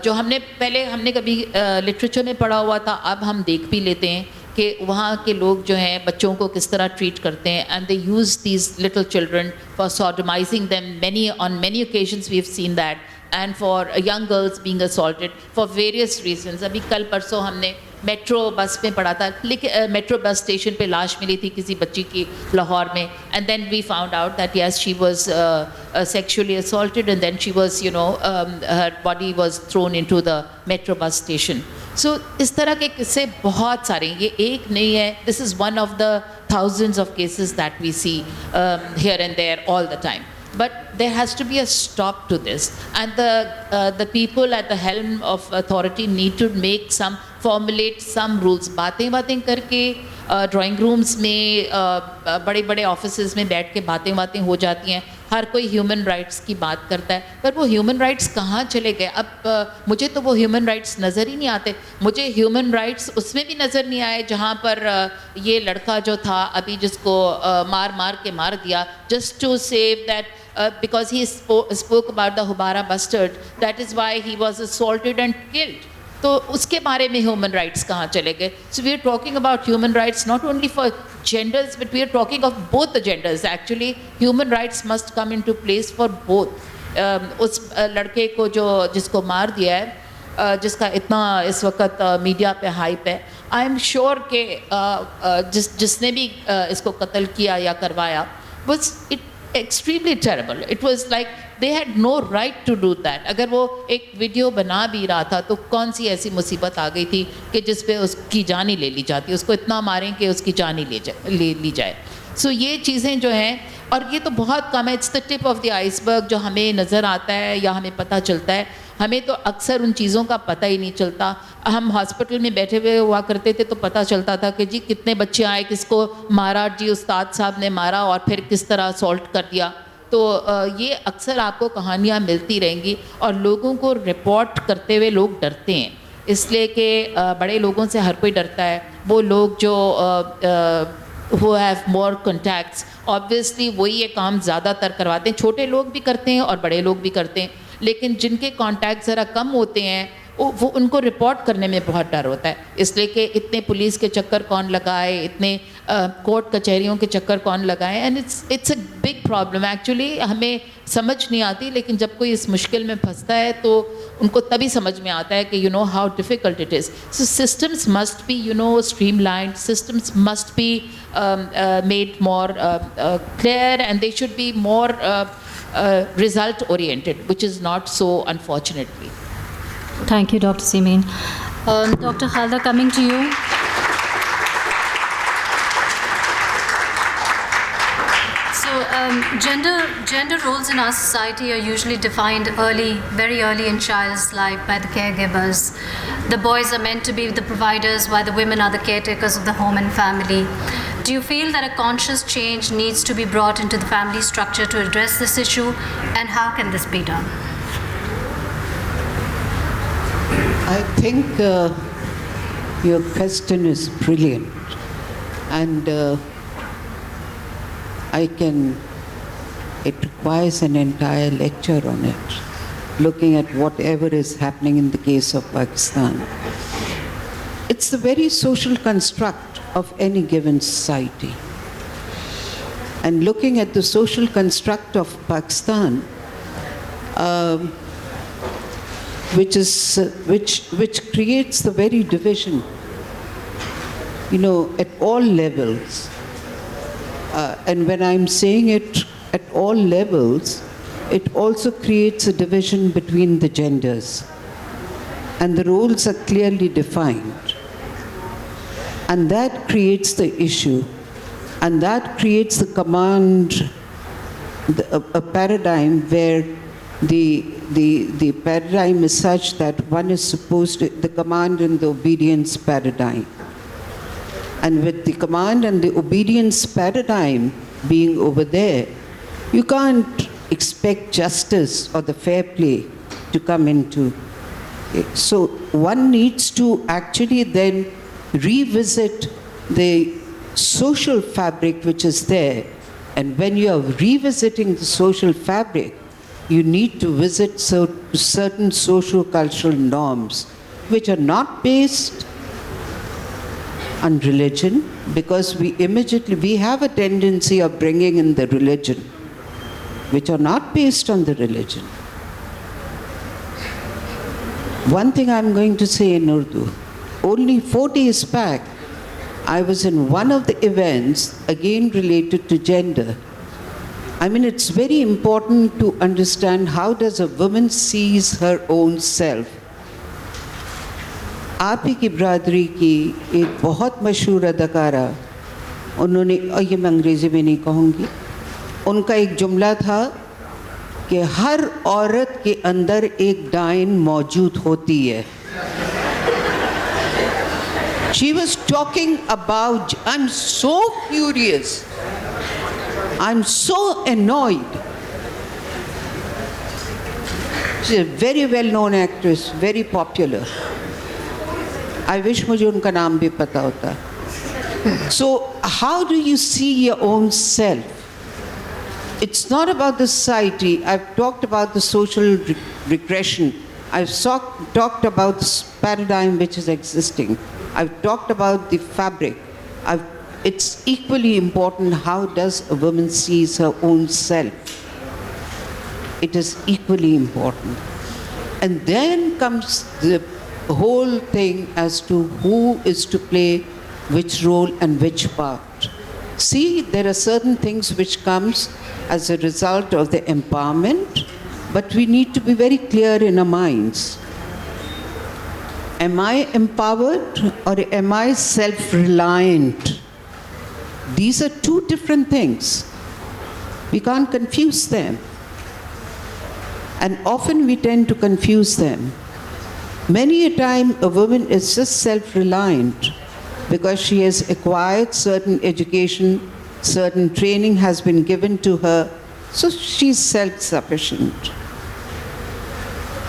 جو ہم نے کبھی لٹریچر میں پڑھا ہوا تھا, اب ہم دیکھ بھی لیتے ہیں کہ وہاں کے لوگ جو ہیں بچوں کو کس طرح ٹریٹ کرتے ہیں. And they use these little children for sodomizing them. On many occasions we have seen that. And for young girls being assaulted for various reasons. ابھی کل پرسوں ہم نے میٹرو بس میں پڑھا تھا, لیکن میٹرو بس اسٹیشن پہ لاش ملی تھی کسی بچی کی لاہور میں. And then we found out that yes she was sexually assaulted and then she was, her body was thrown into the metro bus station. So اس طرح کے قصے بہت سارے ہیں, یہ ایک نہیں ہے. This is one of the thousands of cases that we see here and there all the time. But there has to be a stop to this, and the people at the helm of authority need to formulate some rules. باتیں کر کے drawing rooms میں بڑے بڑے offices میں بیٹھ کے باتیں ہو جاتی ہیں. ہر کوئی ہیومن رائٹس کی بات کرتا ہے, پر وہ ہیومن رائٹس کہاں چلے گئے؟ اب مجھے تو وہ ہیومن رائٹس نظر ہی نہیں آتے. مجھے ہیومن رائٹس اس میں بھی نظر نہیں آئے جہاں پر یہ لڑکا جو تھا ابھی جس کو مار دیا, just to save that because he spoke about the Hubara bastard, that is why he was assaulted and killed. تو اس کے بارے میں ہیومن رائٹس کہاں چلے گئے؟ So we are talking about human rights not only for genders, but we are talking of both the genders. Actually human rights must come into place for both. اس لڑکے کو جس کو مار دیا ہے, جس کا اتنا اس وقت میڈیا پہ ہائپ ہے, آئی ایم شیور کہ جس نے بھی اس کو قتل کیا یا کروایا was extremely terrible. It was like they had no right to do that. اگر وہ ایک ویڈیو بنا بھی رہا تھا تو کون سی ایسی مصیبت آ گئی تھی کہ جس پہ اس کی جان ہی لے لی جاتی, اس کو اتنا ماریں کہ اس کی جان ہی لے لی جائے. سو یہ چیزیں جو ہیں, اور یہ تو بہت کم ہے, it's the tip of the iceberg جو ہمیں نظر آتا ہے یا ہمیں پتہ چلتا ہے. ہمیں تو اکثر ان چیزوں کا پتہ ہی نہیں چلتا. ہم ہاسپٹل میں بیٹھے ہوئے ہوا کرتے تھے تو پتہ چلتا تھا کہ جی کتنے بچے آئے, کس کو مارا, جی استاد صاحب نے مارا اور پھر کس طرح اسالٹ کر دیا. تو یہ اکثر آپ کو کہانیاں ملتی رہیں گی, اور لوگوں کو رپورٹ کرتے ہوئے لوگ ڈرتے ہیں, اس لیے کہ بڑے لوگوں سے ہر کوئی ڈرتا ہے. وہ لوگ جو who have more contacts, obviously وہی یہ کام زیادہ تر کرواتے ہیں. چھوٹے لوگ بھی کرتے ہیں اور بڑے لوگ بھی کرتے ہیں, لیکن جن کے کانٹیکٹ ذرا کم ہوتے ہیں وہ ان کو رپورٹ کرنے میں بہت ڈر ہوتا ہے, اس لیے کہ اتنے پولیس کے چکر کون لگائے, اتنے کورٹ کچہریوں کے چکر کون لگائے. And it's a big problem. Actually ہمیں سمجھ نہیں آتی, لیکن جب کوئی اس مشکل میں پھنستا ہے تو ان کو تبھی سمجھ میں آتا ہے کہ you know how difficult it is. So systems must be streamlined, systems must be made more clear, and they should be more result oriented, which is not so, unfortunately. Thank you, Dr. Simeen. Dr. Khalda, coming to you. So gender roles in our society are usually defined very early in child's life by the caregivers. The boys are meant to be the providers, while the women are the caretakers of the home and family. Do you feel that a conscious change needs to be brought into the family structure to address this issue, and how can this be done? I think your question is brilliant, and I can It requires an entire lecture on it, looking at whatever is happening in the case of Pakistan. It's the very social construct of any given society. And looking at the social construct of Pakistan, which creates the very division, at all levels. And when I'm saying it at all levels, it also creates a division between the genders. And the roles are clearly defined. And that creates the issue. And that creates the command, a paradigm where the paradigm is such that one is supposed to, the command and the obedience paradigm. And with the command and the obedience paradigm being over there, you can't expect justice or the fair play to come into it. So one needs to actually then revisit the social fabric which is there. And when you are revisiting the social fabric, you need to visit certain social cultural norms which are not based on religion, because we have a tendency of bringing in the religion, which are not based on the religion. One thing I'm going to say in Urdu, only 4 days back, I was in one of the events, again related to gender. I mean, it's very important to understand how does a woman sees her own self. आप ही की बरादरी की एक बहुत मशहूर अदाकारा, उन्होंने, और ये मैं अंग्रेज़ी में नहीं कहूँगी, उनका एक जुमला था कि हर औरत के अंदर एक डायन मौजूद होती है. She was talking about, I'm so furious, I'm so annoyed. She's a very well-known actress, very popular. I wish मुझे उनका नाम भी पता होता. So how do you see your own self? It's not about the society. I've talked about the social regression. I've talked about this paradigm which is existing. I've talked about the fabric. It's equally important how does a woman sees her own self. It is equally important. And then comes the whole thing as to who is to play which role and which part. See, there are certain things which comes as a result of the empowerment, but we need to be very clear in our minds. Am I empowered or am I self-reliant? These are two different things. We can't confuse them. And often we tend to confuse them. Many a time a woman is just self-reliant because she has acquired certain education, certain training has been given to her, so she's self-sufficient.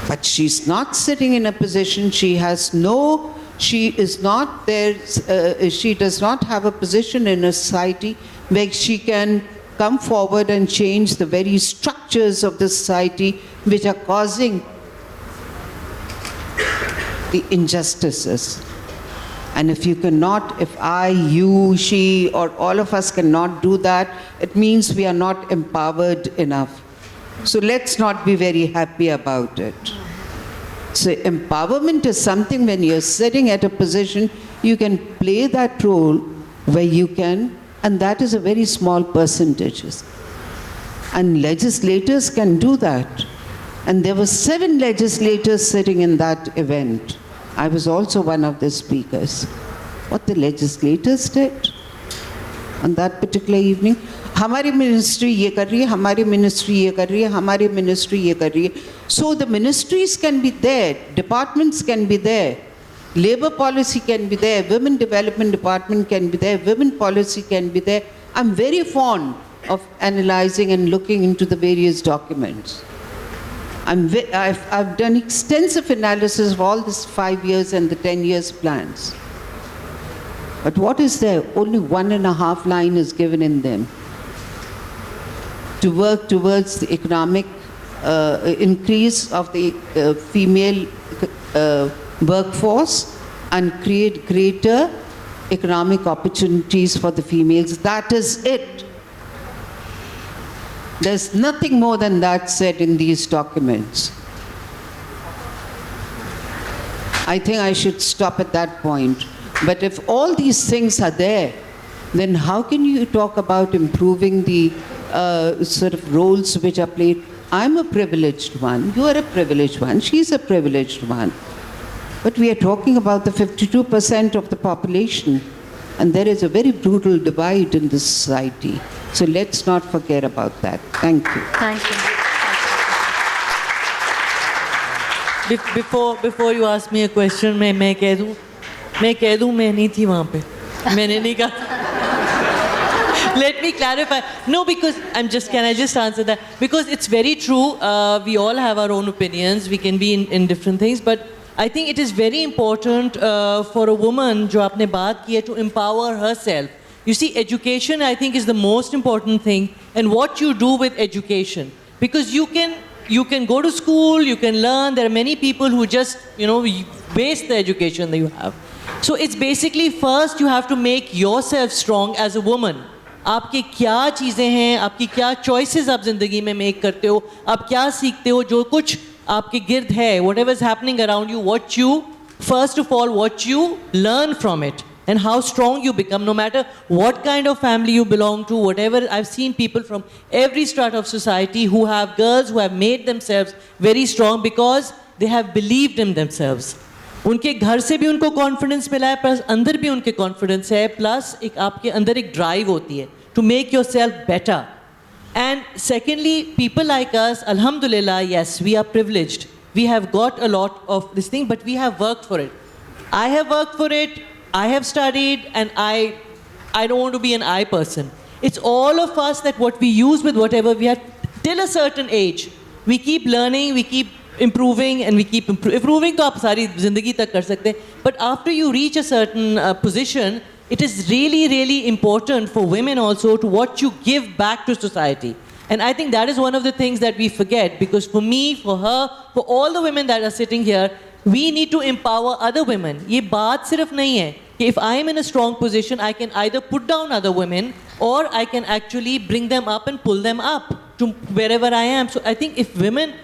But she's not sitting in a position, she is not there, she does not have a position in a society where she can come forward and change the very structures of the society which are causing the injustices. And if you cannot, if I, you, she, or all of us cannot do that, it means we are not empowered enough. So let's not be very happy about it. So empowerment is something when you're sitting at a position, you can play that role where you can, and that is a very small percentage. And legislators can do that. And there were 7 legislators sitting in that event. I was also one of the speakers. What the legislators did on that particular evening, हमारी ministry ये कर रही है, हमारी ministry ये कर रही है, हमारी ministry ये कर रही है. So the ministries can be there, departments can be there, labor policy can be there, women development department can be there, women policy can be there. I'm very fond of analyzing and looking into the various documents. I've done extensive analysis of all these 5 years and the 10 years plans. But what is there? Only 1.5 line is given in them. to work towards the economic increase of the female workforce and create greater economic opportunities for the females. That is it. There's nothing more than that said in these documents. I think I should stop at that point. But if all these things are there, then how can you talk about improving the sort of roles which are played? I'm a privileged one, you are a privileged one, she's a privileged one. But we are talking about the 52% of the population, and there is a very brutal divide in this society. So let's not forget about that. Thank you. Thank you. Before you ask me a question, मैं कह दूँ मैं नहीं थी वहाँ पे, मैंने नहीं कहा. Let me clarify. No, because can I just answer that? Because it's very true. We all have our own opinions. We can be in different things. But I think it is very important for a woman, jo aapne baat ki hai, to empower herself. You see, education, I think, is the most important thing. And what you do with education. Because you can go to school, you can learn. There are many people who just, waste the education that you have. So it's basically, first you have to make yourself strong as a woman. आपके क्या चीज़ें हैं, आपकी क्या choices आप ज़िंदगी में make करते हो, आप क्या सीखते हो, जो कुछ आपके गिर्द है, whatever is happening around you, first of all, what you learn from it, and how strong you become, no matter what kind of family you belong to, whatever. I've seen people from every strata of society who have girls who have made themselves very strong because they have believed in themselves. उनके घर से भी उनको confidence मिला है, plus अंदर भी उनके कॉन्फिडेंस है, प्लस एक आपके अंदर एक ड्राइव होती है to make yourself better. And secondly, people like us, alhamdulillah, yes, we are privileged. We have got a lot of this thing, but we have worked for it. I have worked for it, I have studied, and I don't want to be an I person. It's all of us that what we use with whatever we have till a certain age. We keep learning, we keep improving, and we keep improving. तो आप सारी ज़िंदगी तक कर सकते हैं. But after you reach a certain position, it is really, really important for women also to what you give back to society. And I think that is one of the things that we forget, because for me, for her, for all the women that are sitting here, we need to empower other women. ये बात सिर्फ नहीं है कि if I am in a strong position, I can either put down other women or I can actually bring them up and pull them up to wherever I am. So I think if women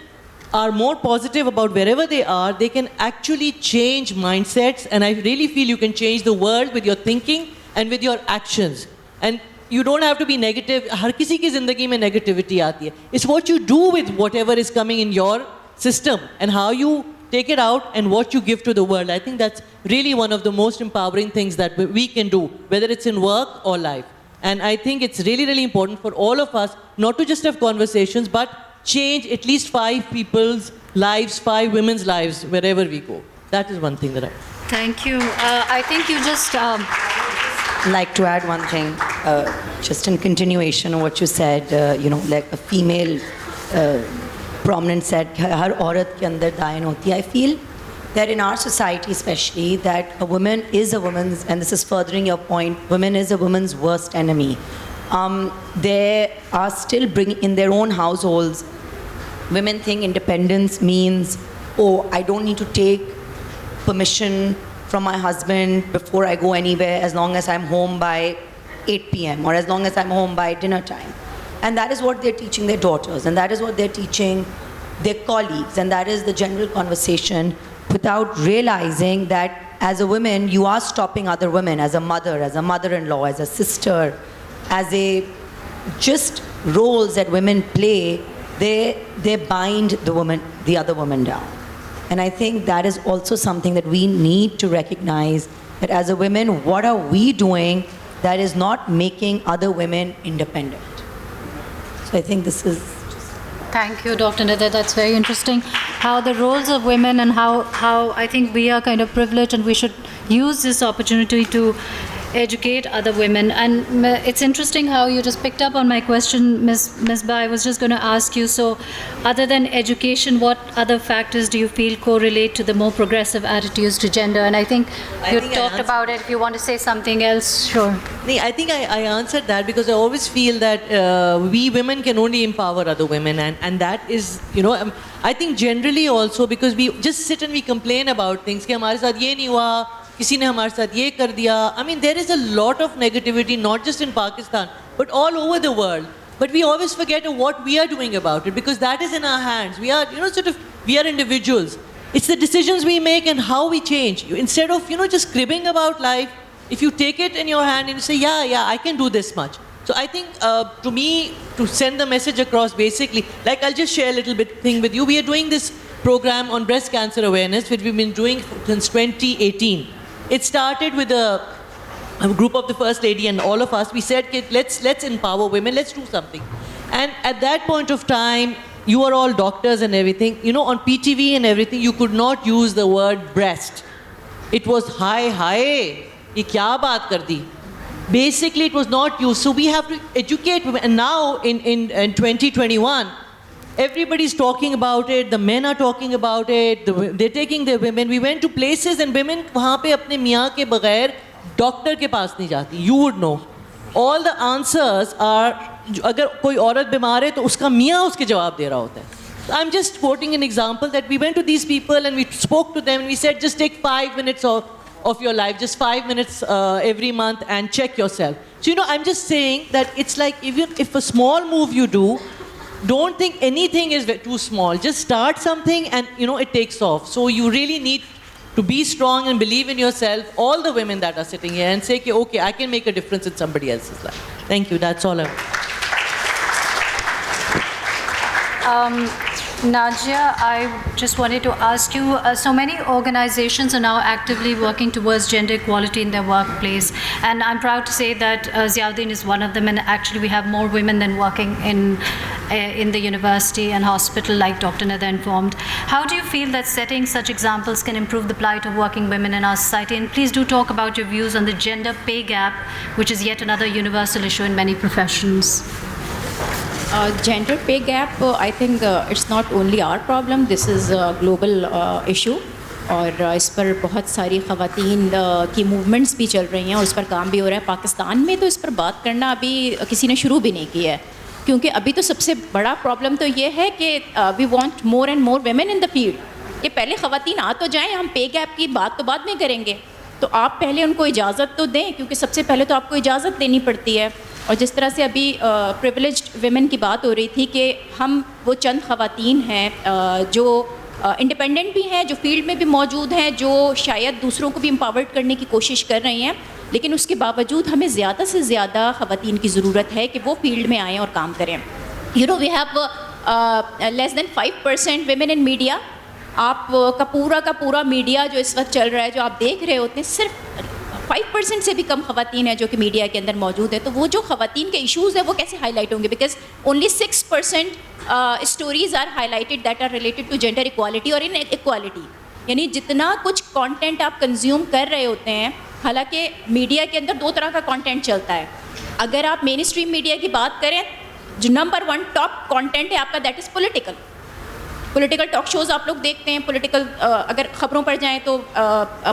are more positive about wherever they are, they can actually change mindsets, and I really feel you can change the world with your thinking and with your actions. And you don't have to be negative. हर किसी की ज़िंदगी में negativity आती है. It's what you do with whatever is coming in your system and how you take it out and what you give to the world. I think that's really one of the most empowering things that we can do, whether it's in work or life. And I think it's really, really important for all of us not to just have conversations, but change at least 5 people's lives, 5 women's lives, wherever we go. That is one thing that I... Thank you. I think you just... Like to add one thing, just in continuation of what you said, like a female prominent said, har aurat ke andar dayan hoti hai. I feel that in our society especially, that a woman is a woman's, and this is furthering your point, woman is a woman's worst enemy. They are still bringing in their own households. Women think independence means, oh, I don't need to take permission from my husband before I go anywhere, as long as I'm home by 8 p.m. or as long as I'm home by dinner time. And that is what they're teaching their daughters, and that is what they're teaching their colleagues, and that is the general conversation, without realizing that as a woman, you are stopping other women, as a mother-in-law, as a sister, as a just roles that women play. They bind the other woman down. And I think that is also something that we need to recognize, that as a women, what are we doing that is not making other women independent? So I think this is... Thank you, Dr. Nidhi. That's very interesting. How the roles of women and how I think we are kind of privileged, and we should use this opportunity to educate other women. And it's interesting how you just picked up on my question, Ms. Ba. I was just going to ask you, so other than education, what other factors do you feel correlate to the more progressive attitudes to gender? And I think you talked about it. If you want to say something else, sure. I think I answered that because I always feel that we women can only empower other women, and that is, I think generally also because we just sit and we complain about things کہ ہمارے ساتھ یہ نہیں ہوا, کسی نے ہمارے ساتھ یہ کر دیا. I mean, there is a lot of negativity, not just in Pakistan, but all over the world. But we always forget what we are doing about it, because that is in our hands. We are, we are individuals. It's the decisions we make and how we change. Instead of, just cribbing about life, if you take it in your hand and you say, yeah, I can do this much. So I think, to me, to send the message across basically, like I'll just share a little bit thing with you. We are doing this program on breast cancer awareness, which we've been doing since 2018. It started with a group of the First Lady and all of us. We said, let's empower women, let's do something. And at that point of time, you are all doctors and everything. On PTV and everything, you could not use the word breast. It was, hi, ye kya baat kar di? Basically, it was not used. So we have to educate women. And now, in 2021, everybody's talking about it. The men are talking about it. They're taking their women. We went to places and women wahan pe apne miyan ke baghair doctor ke paas nahi jati. You would know. All the answers are, agar koi aurat bimar hai, to uska miyan uske jawab de raha hota hai. I'm just quoting an example that we went to these people and we spoke to them and we said, just take 5 minutes of your life, just 5 minutes every month, and check yourself. So, I'm just saying that it's like, even if a small move you do, don't think anything is too small. Just start something and, it takes off. So you really need to be strong and believe in yourself, all the women that are sitting here, and say, okay, I can make a difference in somebody else's life. Thank you. That's all Najia, I just wanted to ask you, so many organizations are now actively working towards gender equality in their workplace, and I'm proud to say that Ziauddin is one of them, and actually we have more women than working in the university and hospital, like Dr. Nada informed. How do you feel that setting such examples can improve the plight of working women in our society? And please do talk about your views on the gender pay gap, which is yet another universal issue in many professions. Gender pay gap, I think it's not only our problem, this is a global issue, اور اس پر بہت ساری خواتین کی movements بھی چل رہی ہیں اور اس پر کام بھی ہو رہا ہے. پاکستان میں تو اس پر بات کرنا ابھی کسی نے شروع بھی نہیں کیا ہے, کیونکہ ابھی تو سب سے بڑا پرابلم تو یہ ہے کہ we want more and more women in the field, کہ پہلے خواتین آ تو جائیں, ہم پے گیپ کی بات تو بعد میں کریں گے, تو آپ پہلے ان کو اجازت تو دیں, کیونکہ سب سے پہلے تو آپ کو اجازت دینی پڑتی ہے. اور جس طرح سے ابھی پریویلیجڈ ویمن کی بات ہو رہی تھی کہ ہم وہ چند خواتین ہیں جو انڈیپینڈنٹ بھی ہیں, جو فیلڈ میں بھی موجود ہیں, جو شاید دوسروں کو بھی امپاورڈ کرنے کی کوشش کر رہی ہیں, لیکن اس کے باوجود ہمیں زیادہ سے زیادہ خواتین کی ضرورت ہے کہ وہ فیلڈ میں آئیں اور کام کریں. We have less than 5% women in media. آپ کا پورا میڈیا جو اس وقت چل رہا ہے, جو آپ دیکھ رہے ہوتے ہیں, صرف 5% سے بھی کم خواتین ہیں جو کہ میڈیا کے اندر موجود ہے. تو وہ جو خواتین کے ایشوز ہیں وہ کیسے ہائی لائٹ ہوں گے, because only 6% stories are highlighted that are related to gender equality اور ان ایکوالٹی. یعنی جتنا کچھ کانٹینٹ آپ کنزیوم کر رہے ہوتے ہیں, حالانکہ میڈیا کے اندر 2 طرح کا کانٹینٹ چلتا ہے. اگر آپ مین اسٹریم میڈیا کی بات کریں, جو نمبر 1 ٹاپ کانٹینٹ ہے آپ کا, that is political talk shows آپ لوگ دیکھتے ہیں. پولیٹیکل اگر خبروں پر جائیں تو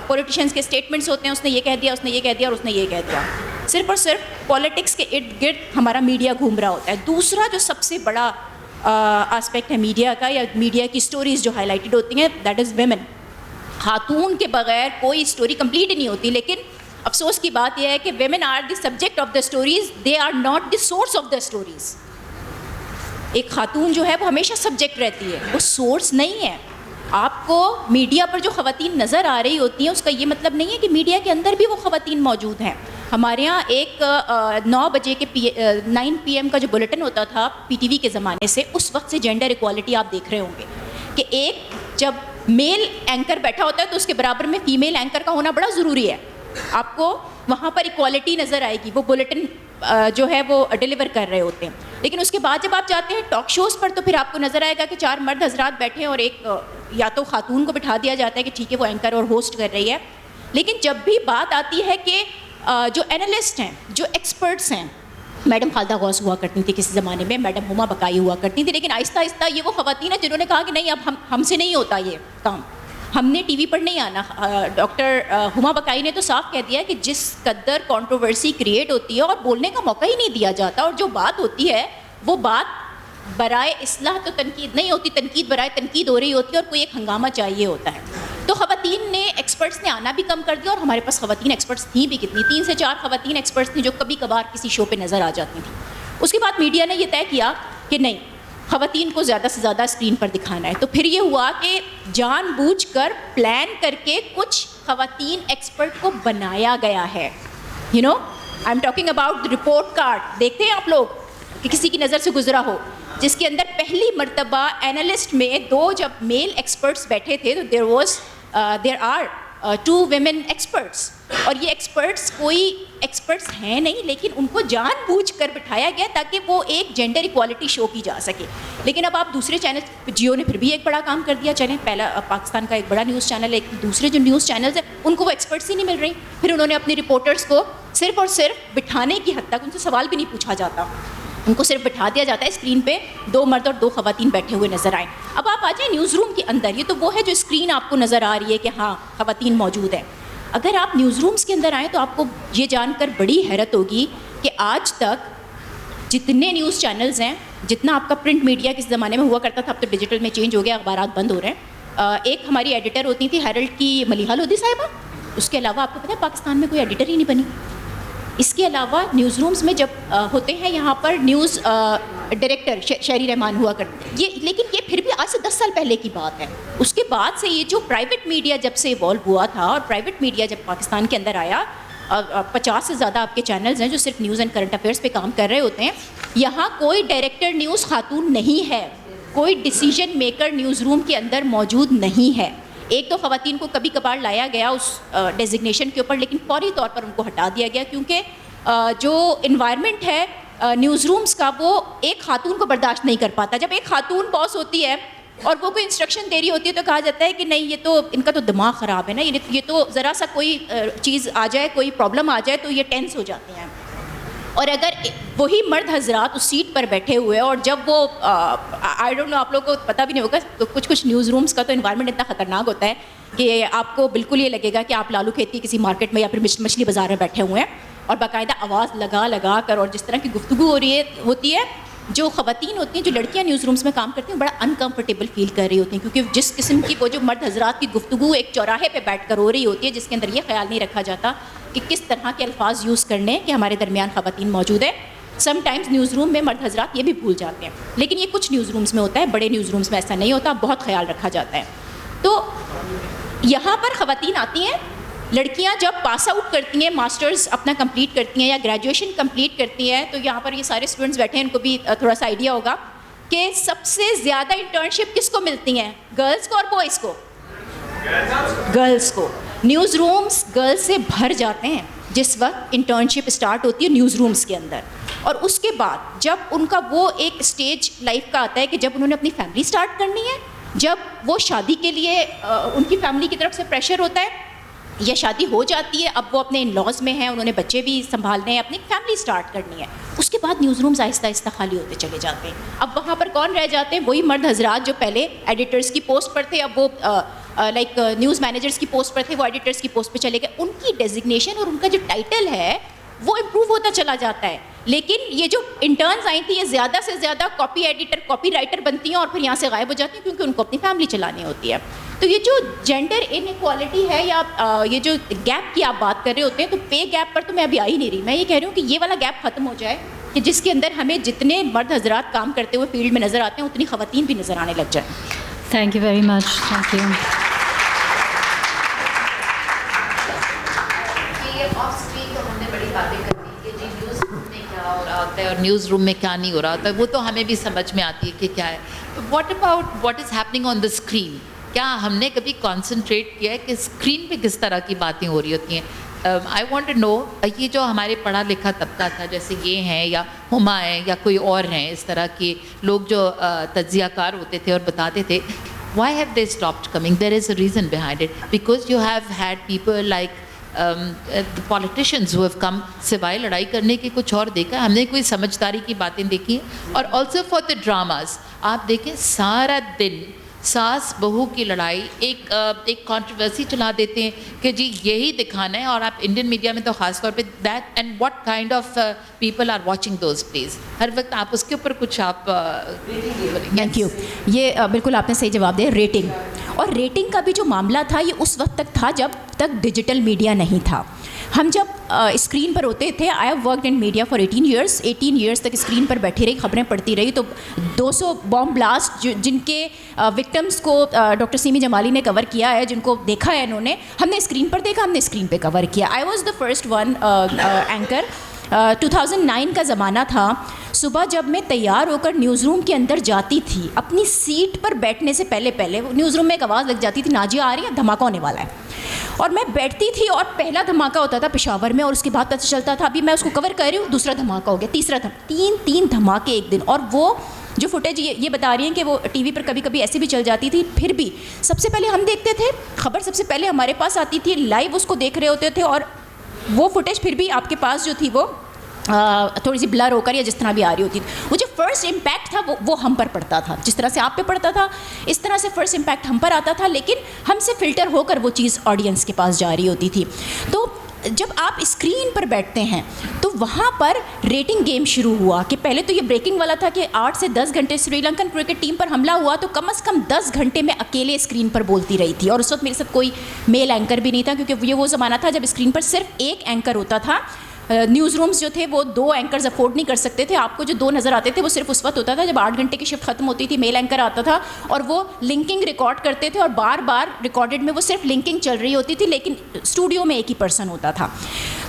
پولیٹیشینس کے اسٹیٹمنٹس ہوتے ہیں, اس نے یہ کہہ دیا, اس نے یہ کہہ دیا, اور اس نے یہ کہہ دیا. صرف اور صرف پالیٹکس کے ارد گرد ہمارا میڈیا گھوم رہا ہوتا ہے. دوسرا جو سب سے بڑا آسپیکٹ ہے میڈیا کا, یا میڈیا کی اسٹوریز جو ہائی لائٹڈ ہوتی ہیں, دیٹ از ویمن. خاتون کے بغیر کوئی اسٹوری کمپلیٹ ہی نہیں ہوتی. لیکن افسوس کی بات یہ ہے کہ women are the subject of the stories, they are not the source of the stories. ایک خاتون جو ہے وہ ہمیشہ سبجیکٹ رہتی ہے, وہ سورس نہیں ہے. آپ کو میڈیا پر جو خواتین نظر آ رہی ہوتی ہیں, اس کا یہ مطلب نہیں ہے کہ میڈیا کے اندر بھی وہ خواتین موجود ہیں. ہمارے یہاں ایک 9 بجے کے 9 PM کا جو بلیٹن ہوتا تھا پی ٹی وی کے زمانے سے, اس وقت سے جینڈر ایکوالٹی آپ دیکھ رہے ہوں گے کہ ایک جب میل اینکر بیٹھا ہوتا ہے تو اس کے برابر میں فیمیل اینکر کا ہونا بڑا ضروری ہے. آپ کو وہاں پر ایکوالٹی نظر آئے گی, وہ بلیٹن جو ہے وہ ڈیلیور کر رہے ہوتے ہیں. لیکن اس کے بعد جب آپ جاتے ہیں ٹاک شوز پر, تو پھر آپ کو نظر آئے گا کہ 4 مرد حضرات بیٹھے ہیں اور ایک یا تو خاتون کو بٹھا دیا جاتا ہے کہ ٹھیک ہے وہ اینکر اور ہوسٹ کر رہی ہے. لیکن جب بھی بات آتی ہے کہ جو اینالسٹ ہیں, جو ایکسپرٹس ہیں, میڈم خالدہ غوث ہوا کرتی تھی کسی زمانے میں, میڈم ہما بقائی ہوا کرتی تھی, لیکن آہستہ آہستہ یہ وہ خواتین ہیں جنہوں نے کہا کہ نہیں, اب ہم سے نہیں ہوتا یہ کام, ہم نے ٹی وی پر نہیں آنا. ڈاکٹر ہما بقائی نے تو صاف کہہ دیا کہ جس قدر کنٹروورسی کریٹ ہوتی ہے اور بولنے کا موقع ہی نہیں دیا جاتا, اور جو بات ہوتی ہے وہ بات برائے اصلاح تو تنقید نہیں ہوتی, تنقید برائے تنقید ہو رہی ہوتی ہے اور کوئی ایک ہنگامہ چاہیے ہوتا ہے. تو خواتین نے, ایکسپرٹس نے آنا بھی کم کر دیا, اور ہمارے پاس خواتین ایکسپرٹس تھیں بھی کتنی, 3 سے 4 خواتین ایکسپرٹس تھیں جو کبھی کبھار کسی شو پہ نظر آ جاتی تھیں. اس کے بعد میڈیا نے یہ طے کیا کہ نہیں, خواتین کو زیادہ سے زیادہ اسکرین پر دکھانا ہے. تو پھر یہ ہوا کہ جان بوجھ کر پلان کر کے کچھ خواتین ایکسپرٹ کو بنایا گیا ہے. You know I am talking about report card. دیکھتے ہیں آپ لوگ کہ کسی کی نظر سے گزرا ہو جس کے اندر پہلی مرتبہ اینالسٹ میں 2 جب میل ایکسپرٹس بیٹھے تھے تو there are 2 women experts, اور یہ ایکسپرٹس کوئی ایکسپرٹس ہیں نہیں, لیکن ان کو جان بوجھ کر بٹھایا گیا تاکہ وہ ایک جینڈر ایکوالٹی شو کی جا سکے. لیکن اب آپ دوسرے چینل, جیو نے پھر بھی ایک بڑا کام کر دیا, چلیں پہلا پاکستان کا ایک بڑا نیوز چینل ہے, دوسرے جو نیوز چینلز ہیں ان کو وہ ایکسپرٹس ہی نہیں مل رہی. پھر انہوں نے اپنے رپورٹرس کو صرف اور صرف بٹھانے کی حد تک, ان سے سوال بھی نہیں پوچھا جاتا, ان کو صرف بٹھا دیا جاتا ہے اسکرین پہ, 2 مرد اور 2 خواتین بیٹھے ہوئے نظر آئیں. اب آپ آ جائیں نیوز روم کے اندر, یہ تو وہ ہے جو اسکرین آپ کو نظر آ رہی ہے کہ ہاں خواتین موجود ہیں. اگر آپ نیوز رومز کے اندر آئیں تو آپ کو یہ جان کر بڑی حیرت ہوگی کہ آج تک جتنے نیوز چینلز ہیں, جتنا آپ کا پرنٹ میڈیا کس زمانے میں ہوا کرتا تھا, اب تو ڈیجیٹل میں چینج ہو گیا, اخبارات بند ہو رہے ہیں. ایک ہماری ایڈیٹر ہوتی تھی ہیرلڈ کی ملیحہ لودھی صاحبہ, اس کے علاوہ آپ کو پتہ ہے پاکستان میں کوئی ایڈیٹر ہی نہیں بنی. اس کے علاوہ نیوز رومز میں جب ہوتے ہیں یہاں پر نیوز ڈائریکٹر شہری رحمان ہوا کرتے ہیں, لیکن یہ پھر بھی آج سے 10 سال پہلے کی بات ہے. اس کے بعد سے یہ جو پرائیویٹ میڈیا جب سے ایوالو ہوا تھا, اور پرائیویٹ میڈیا جب پاکستان کے اندر آیا, 50 سے زیادہ آپ کے چینلز ہیں جو صرف نیوز اینڈ کرنٹ افیئرس پہ کام کر رہے ہوتے ہیں. یہاں کوئی ڈائریکٹر نیوز خاتون نہیں ہے, کوئی ڈیسیجن میکر نیوز روم کے اندر موجود نہیں ہے. 1-2 خواتین کو کبھی کبھار لایا گیا اس ڈیزگنیشن کے اوپر, لیکن فوری طور پر ان کو ہٹا دیا گیا, کیونکہ جو انوائرمنٹ ہے نیوز رومز کا وہ ایک خاتون کو برداشت نہیں کر پاتا. جب ایک خاتون باس ہوتی ہے اور وہ کوئی انسٹرکشن دے رہی ہوتی ہے تو کہا جاتا ہے کہ نہیں, یہ تو ان کا تو دماغ خراب ہے نا, یہ تو ذرا سا کوئی چیز آ جائے, کوئی پرابلم آ جائے تو یہ ٹینس ہو جاتے ہیں. اور اگر وہی مرد حضرات اس سیٹ پر بیٹھے ہوئے, اور جب وہ آئی ڈونٹ نو, آپ لوگوں کو پتہ بھی نہیں ہوگا, تو کچھ نیوز رومز کا تو انوائرمنٹ اتنا خطرناک ہوتا ہے کہ آپ کو بالکل یہ لگے گا کہ آپ لالو کھیتی کسی مارکیٹ میں یا پھر مچھلی بازار میں بیٹھے ہوئے ہیں, اور باقاعدہ آواز لگا کر, اور جس طرح کی گفتگو ہوتی ہے, جو خواتین ہوتی ہیں, جو لڑکیاں نیوز رومز میں کام کرتی ہیں, بڑا انکمفرٹیبل فیل کر رہی ہوتی ہیں, کیونکہ جس قسم کی وہ جو مرد حضرات کی گفتگو ایک چوراہے پہ بیٹھ کر ہو رہی ہوتی ہے, جس کے اندر یہ خیال نہیں رکھا جاتا کہ کس طرح کے الفاظ یوز کرنے کہ ہمارے درمیان خواتین موجود ہے. سم ٹائمز نیوز روم میں مرد حضرات یہ بھی بھول جاتے ہیں, لیکن یہ کچھ نیوز رومز میں ہوتا ہے, بڑے نیوز رومز میں ایسا نہیں ہوتا, بہت خیال رکھا جاتا ہے. تو یہاں پر خواتین آتی ہیں, لڑکیاں جب پاس آؤٹ کرتی ہیں, ماسٹرز اپنا کمپلیٹ کرتی ہیں یا گریجویشن کمپلیٹ کرتی ہیں, تو یہاں پر یہ سارے اسٹوڈنٹس بیٹھے ہیں, ان کو بھی تھوڑا سا آئیڈیا ہوگا کہ سب سے زیادہ انٹرنشپ کس کو ملتی ہیں, گرلس کو اور بوائز کو؟ گرلس کو. نیوز رومز گرلس سے بھر جاتے ہیں جس وقت انٹرنشپ اسٹارٹ ہوتی ہے نیوز رومز کے اندر. اور اس کے بعد جب ان کا وہ ایک اسٹیج لائف کا آتا ہے کہ جب انہوں نے اپنی فیملی اسٹارٹ کرنی ہے, جب وہ شادی کے لیے ان کی فیملی کی طرف سے پریشر ہوتا ہے, یا شادی ہو جاتی ہے, اب وہ اپنے ان لاز میں ہیں, انہوں نے بچے بھی سنبھالنے ہیں, اپنی فیملی اسٹارٹ کرنی ہے, اس کے بعد نیوز رومز آہستہ آہستہ خالی ہوتے چلے جاتے ہیں. اب وہاں پر کون رہ جاتے ہیں؟ وہی مرد حضرات جو پہلے ایڈیٹرز کی پوسٹ پر تھے, اب وہ لائک نیوز مینیجرز کی پوسٹ پر تھے, وہ ایڈیٹرز کی پوسٹ پہ چلے گئے. ان کی ڈیزگنیشن اور ان کا جو ٹائٹل ہے وہ امپروو ہوتا چلا جاتا ہے. لیکن یہ جو انٹرنز آئی تھیں, یہ زیادہ سے زیادہ کاپی ایڈیٹر, کاپی رائٹر بنتی ہیں اور پھر یہاں سے غائب ہو جاتی ہیں, کیونکہ ان کو اپنی فیملی چلانی ہوتی ہے. تو یہ جو جینڈر ان ایکوالٹی ہے, یا یہ جو گیپ کی آپ بات کر رہے ہوتے ہیں, تو پے گیپ پر تو میں ابھی آ ہی نہیں رہی. میں یہ کہہ رہی ہوں کہ یہ والا گیپ ختم ہو جائے, کہ جس کے اندر ہمیں جتنے مرد حضرات کام کرتے ہوئے فیلڈ میں نظر آتے ہیں, اتنی خواتین بھی نظر آنے لگ جائیں. Thank you very much. Thank you. اور نیوز روم میں کیا نہیں ہو رہا ہوتا ہے, وہ تو ہمیں بھی سمجھ میں آتی ہے کہ کیا ہے. What about what is happening on the screen? کیا ہم نے کبھی کانسنٹریٹ کیا ہے کہ اسکرین پہ کس طرح کی باتیں ہو رہی ہوتی ہیں؟ آئی وانٹ ٹو نو, یہ جو ہمارے پڑھا لکھا طبقہ تھا, جیسے یہ ہیں یا ہما ہیں یا کوئی اور ہیں, اس طرح کے لوگ جو تجزیہ کار ہوتے تھے اور بتاتے تھے, why have they stopped coming? There is a reason behind it. Because you have had people like politicians who have come سوائے لڑائی کرنے کے کچھ اور دیکھا. ہم نے کوئی سمجھداری کی باتیں دیکھی ہیں. اور آلسو فار دا ڈراماز آپ دیکھیں سارا دن ساس بہو کی لڑائی ایک کانٹروورسی چلا دیتے ہیں کہ جی یہی دکھانا ہے. اور آپ انڈین میڈیا میں تو خاص طور پہ that and what kind of people are watching those plays ہر وقت آپ اس کے اوپر کچھ آپ. Thank you. یہ بالکل آپ نے صحیح جواب دیا. ریٹنگ اور ریٹنگ کا بھی جو معاملہ تھا یہ اس وقت تک تھا جب تک ڈیجیٹل میڈیا نہیں تھا. ہم جب اسکرین پر ہوتے تھے, I have worked in media for 18 years تک اسکرین پر بیٹھی رہی, خبریں پڑھتی رہی. تو 200 بام بلاسٹ جن کے وکٹمس کو ڈاکٹر سیمی جمالی نے کور کیا ہے, جن کو دیکھا ہے انہوں نے, ہم نے اسکرین پر دیکھا, ہم نے اسکرین پہ کور کیا. I was the first one anchor. 2009 کا زمانہ تھا. صبح جب میں تیار ہو کر نیوز روم کے اندر جاتی تھی, اپنی سیٹ پر بیٹھنے سے پہلے نیوز روم میں ایک آواز لگ جاتی تھی, ناجیہ آ رہی ہے, دھماکہ ہونے والا ہے. اور میں بیٹھتی تھی اور پہلا دھماکہ ہوتا تھا پشاور میں, اور اس کے بعد پتہ چلتا تھا ابھی میں اس کو کور کر رہی ہوں, دوسرا دھماکہ ہو گیا, تیسرا تین دھماکے ایک دن. اور وہ جو فوٹیج یہ بتا رہی ہیں کہ وہ ٹی وی پر کبھی کبھی ایسے بھی چل جاتی تھی, پھر بھی سب سے پہلے ہم دیکھتے تھے خبر, سب سے پہلے ہمارے پاس آتی تھی, لائیو اس کو دیکھ رہے ہوتے تھے. اور وہ فوٹیج پھر بھی آپ کے پاس جو تھی وہ تھوڑی سی بلر ہو کر یا جس طرح بھی آ رہی ہوتی تھی. وہ جو فرسٹ امپیکٹ تھا وہ ہم پر پڑتا تھا, جس طرح سے آپ پہ پڑتا تھا اس طرح سے فرسٹ امپیکٹ ہم پر آتا تھا, لیکن ہم سے فلٹر ہو کر وہ چیز آڈینس کے پاس جا رہی ہوتی تھی. تو جب آپ اسکرین پر بیٹھتے ہیں تو وہاں پر ریٹنگ گیم شروع ہوا کہ پہلے تو یہ بریکنگ والا تھا کہ 8 سے 10 گھنٹے سری لنکن کرکٹ ٹیم پر حملہ ہوا تو کم از کم 10 گھنٹے میں اکیلے اسکرین پر بولتی رہی تھی. اور اس وقت میرے ساتھ کوئی میل اینکر بھی نہیں تھا, کیونکہ یہ وہ زمانہ تھا جب اسکرین پر صرف ایک اینکر ہوتا تھا. نیوز رومز جو تھے وہ 2 اینکرز افورڈ نہیں کر سکتے تھے. آپ کو جو 2 نظر آتے تھے وہ صرف اس وقت ہوتا تھا جب 8 گھنٹے کی شفٹ ختم ہوتی تھی, میل اینکر آتا تھا اور وہ لنکنگ ریکارڈ کرتے تھے, اور بار بار ریکارڈڈ میں وہ صرف لنکنگ چل رہی ہوتی تھی, لیکن اسٹوڈیو میں ایک ہی پرسن ہوتا تھا.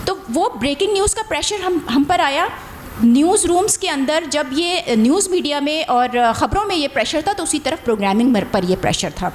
تو وہ بریکنگ نیوز کا پریشر ہم پر آیا. نیوز رومز کے اندر جب یہ نیوز میڈیا میں اور خبروں میں یہ پریشر تھا, تو اسی طرف پروگرامنگ پر یہ پریشر تھا.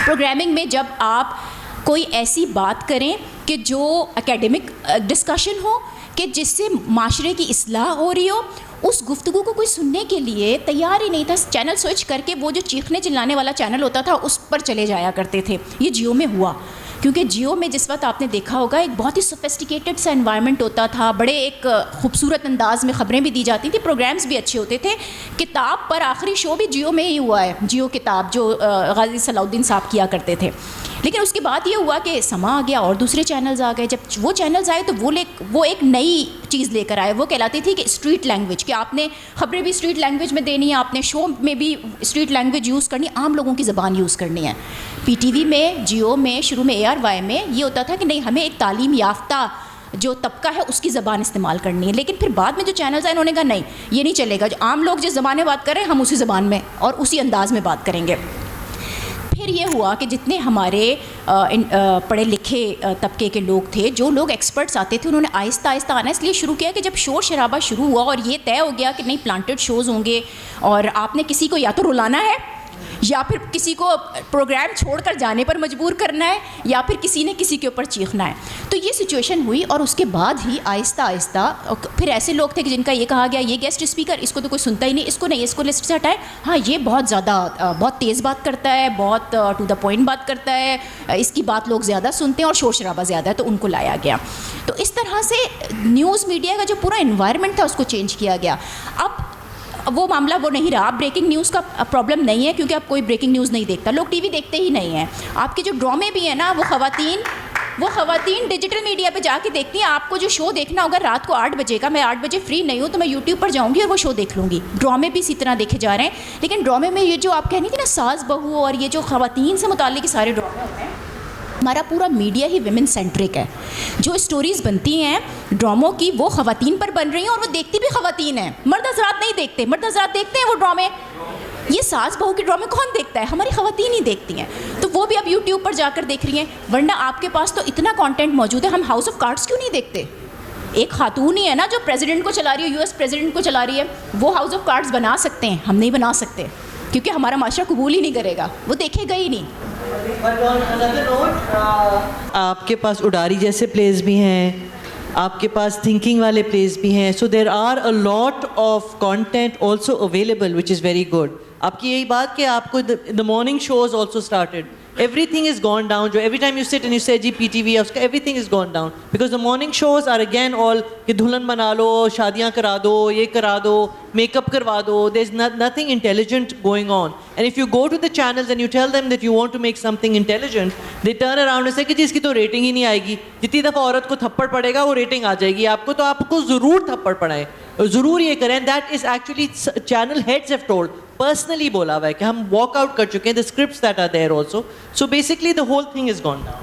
پروگرامنگ میں جب آپ کوئی ایسی بات کریں کہ جو اکیڈمک ڈسکشن ہو, کہ جس سے معاشرے کی اصلاح ہو رہی ہو, اس گفتگو کو کوئی سننے کے لیے تیار ہی نہیں تھا. چینل سوئچ کر کے وہ جو چیخنے چلانے والا چینل ہوتا تھا اس پر چلے جایا کرتے تھے. یہ جیو میں ہوا, کیونکہ جیو میں جس وقت آپ نے دیکھا ہوگا ایک بہت ہی سوفسٹیکیٹڈ سا انوائرمنٹ ہوتا تھا, بڑے ایک خوبصورت انداز میں خبریں بھی دی جاتی تھیں, پروگرامز بھی اچھے ہوتے تھے. کتاب پر آخری شو بھی جیو میں ہی ہوا ہے, جیو کتاب جو غازی صلاح الدین صاحب کیا کرتے تھے. لیکن اس کے بعد یہ ہوا کہ سما آ گیا اور دوسرے چینلز آ گئے. جب وہ چینلز آئے تو وہ ایک نئی چیز لے کر آئے. وہ کہلاتی تھی کہ اسٹریٹ لینگویج, کہ آپ نے خبریں بھی اسٹریٹ لینگویج میں دینی ہے, آپ نے شو میں بھی اسٹریٹ لینگویج یوز کرنی, عام لوگوں کی زبان یوز کرنی ہے. پی ٹی وی میں, جیو میں, شروع میں ARY میں یہ ہوتا تھا کہ نہیں, ہمیں ایک تعلیم یافتہ جو طبقہ ہے اس کی زبان استعمال کرنی ہے. لیکن پھر بعد میں جو چینلز آئے انہوں نے کہا نہیں, یہ نہیں چلے گا, جو عام لوگ جس زبان میں بات کر رہے ہیں ہم اسی زبان میں اور اسی انداز میں بات کریں گے. پھر یہ ہوا کہ جتنے ہمارے پڑھے لکھے طبقے کے لوگ تھے, جو لوگ ایکسپرٹس آتے تھے, انہوں نے آہستہ آہستہ آنا اس لیے شروع کیا کہ جب شور شرابہ شروع ہوا اور یہ طے ہو گیا کہ نہیں پلانٹڈ شوز ہوں گے, اور آپ نے کسی کو یا تو رلانا ہے یا پھر کسی کو پروگرام چھوڑ کر جانے پر مجبور کرنا ہے, یا پھر کسی نے کسی کے اوپر چیخنا ہے. تو یہ سچویشن ہوئی, اور اس کے بعد ہی آہستہ آہستہ پھر ایسے لوگ تھے کہ جن کا یہ کہا گیا یہ گیسٹ اسپیکر, اس کو تو کوئی سنتا ہی نہیں, اس کو نہیں, اس کو لسٹ سے ہٹائے, ہاں یہ بہت زیادہ بہت تیز بات کرتا ہے, بہت ٹو دا پوائنٹ بات کرتا ہے, اس کی بات لوگ زیادہ سنتے ہیں اور شور شرابہ زیادہ ہے, تو ان کو لایا گیا. تو اس طرح سے نیوز میڈیا کا جو پورا انوائرمنٹ تھا اس کو چینج کیا گیا. اب وہ معاملہ وہ نہیں رہا. بریکنگ نیوز کا پرابلم نہیں ہے, کیونکہ اب کوئی بریکنگ نیوز نہیں دیکھتا, لوگ ٹی وی دیکھتے ہی نہیں ہیں. آپ کے جو ڈرامے بھی ہیں نا, وہ خواتین ڈیجیٹل میڈیا پہ جا کے دیکھتی ہیں. آپ کو جو شو دیکھنا ہوگا رات کو 8 بجے کا, میں 8 بجے فری نہیں ہوں تو میں یوٹیوب پر جاؤں گی اور وہ شو دیکھ لوں گی. ڈرامے بھی اسی طرح دیکھے جا رہے ہیں. لیکن ڈرامے میں یہ جو آپ کہنی تھی نا ساس بہو, اور یہ جو خواتین سے متعلق سارے ڈرامے ہوتے ہیں, ہمارا پورا میڈیا ہی ویمن سینٹرک ہے. جو اسٹوریز بنتی ہیں ڈراموں کی وہ خواتین پر بن رہی ہیں, اور وہ دیکھتی بھی خواتین ہیں. مرد حضرات نہیں دیکھتے, مرد حضرات دیکھتے ہیں وہ ڈرامے. یہ ساس بہو کے ڈرامے کون دیکھتا ہے؟ ہماری خواتین ہی دیکھتی ہیں. تو وہ بھی اب یوٹیوب پر جا کر دیکھ رہی ہیں, ورنہ آپ کے پاس تو اتنا کانٹینٹ موجود ہے. ہم ہاؤس آف کارڈس کیوں نہیں دیکھتے؟ ایک خاتون ہی ہے نا جو پریزیڈنٹ کو چلا رہی ہے, US پریزیڈنٹ کو چلا رہی ہے, وہ ہاؤس آف کارڈس بنا سکتے ہیں, ہم نہیں بنا سکتے, کیونکہ ہمارا معاشرہ قبول ہی نہیں کرے گا, وہ دیکھے گا ہی نہیں. آپ کے پاس اڈاری جیسے پلیز بھی ہیں, آپ کے پاس تھنکنگ والے پلیز بھی ہیں, so there are a lot of content also available which is very good. آپ کی یہی بات کہ آپ کو the morning shows also started everything is gone down. Jo every time you sit and you say ji PTV, everything is gone down because the morning shows are again all कि दुल्हन बना लो, शादियां करा दो, ये करा दो, makeup करवा दो. There's nothing intelligent going on. And if you go to the channels and you tell them that you want to make something intelligent, they turn around and say कि जी इसकी तो rating ही नहीं आएगी. जितनी दफ़ा औरत को थप्पड़ पड़ेगा वो rating आ जाएगी. आपको तो आपको ज़रूर थप्पड़ पड़ाएं, ज़रूर ये करें. That is actually channel heads have told. Personally बोला हुआ है कि हम walk out कर चुके हैं. The scripts that are there also. So basically the whole thing is gone down.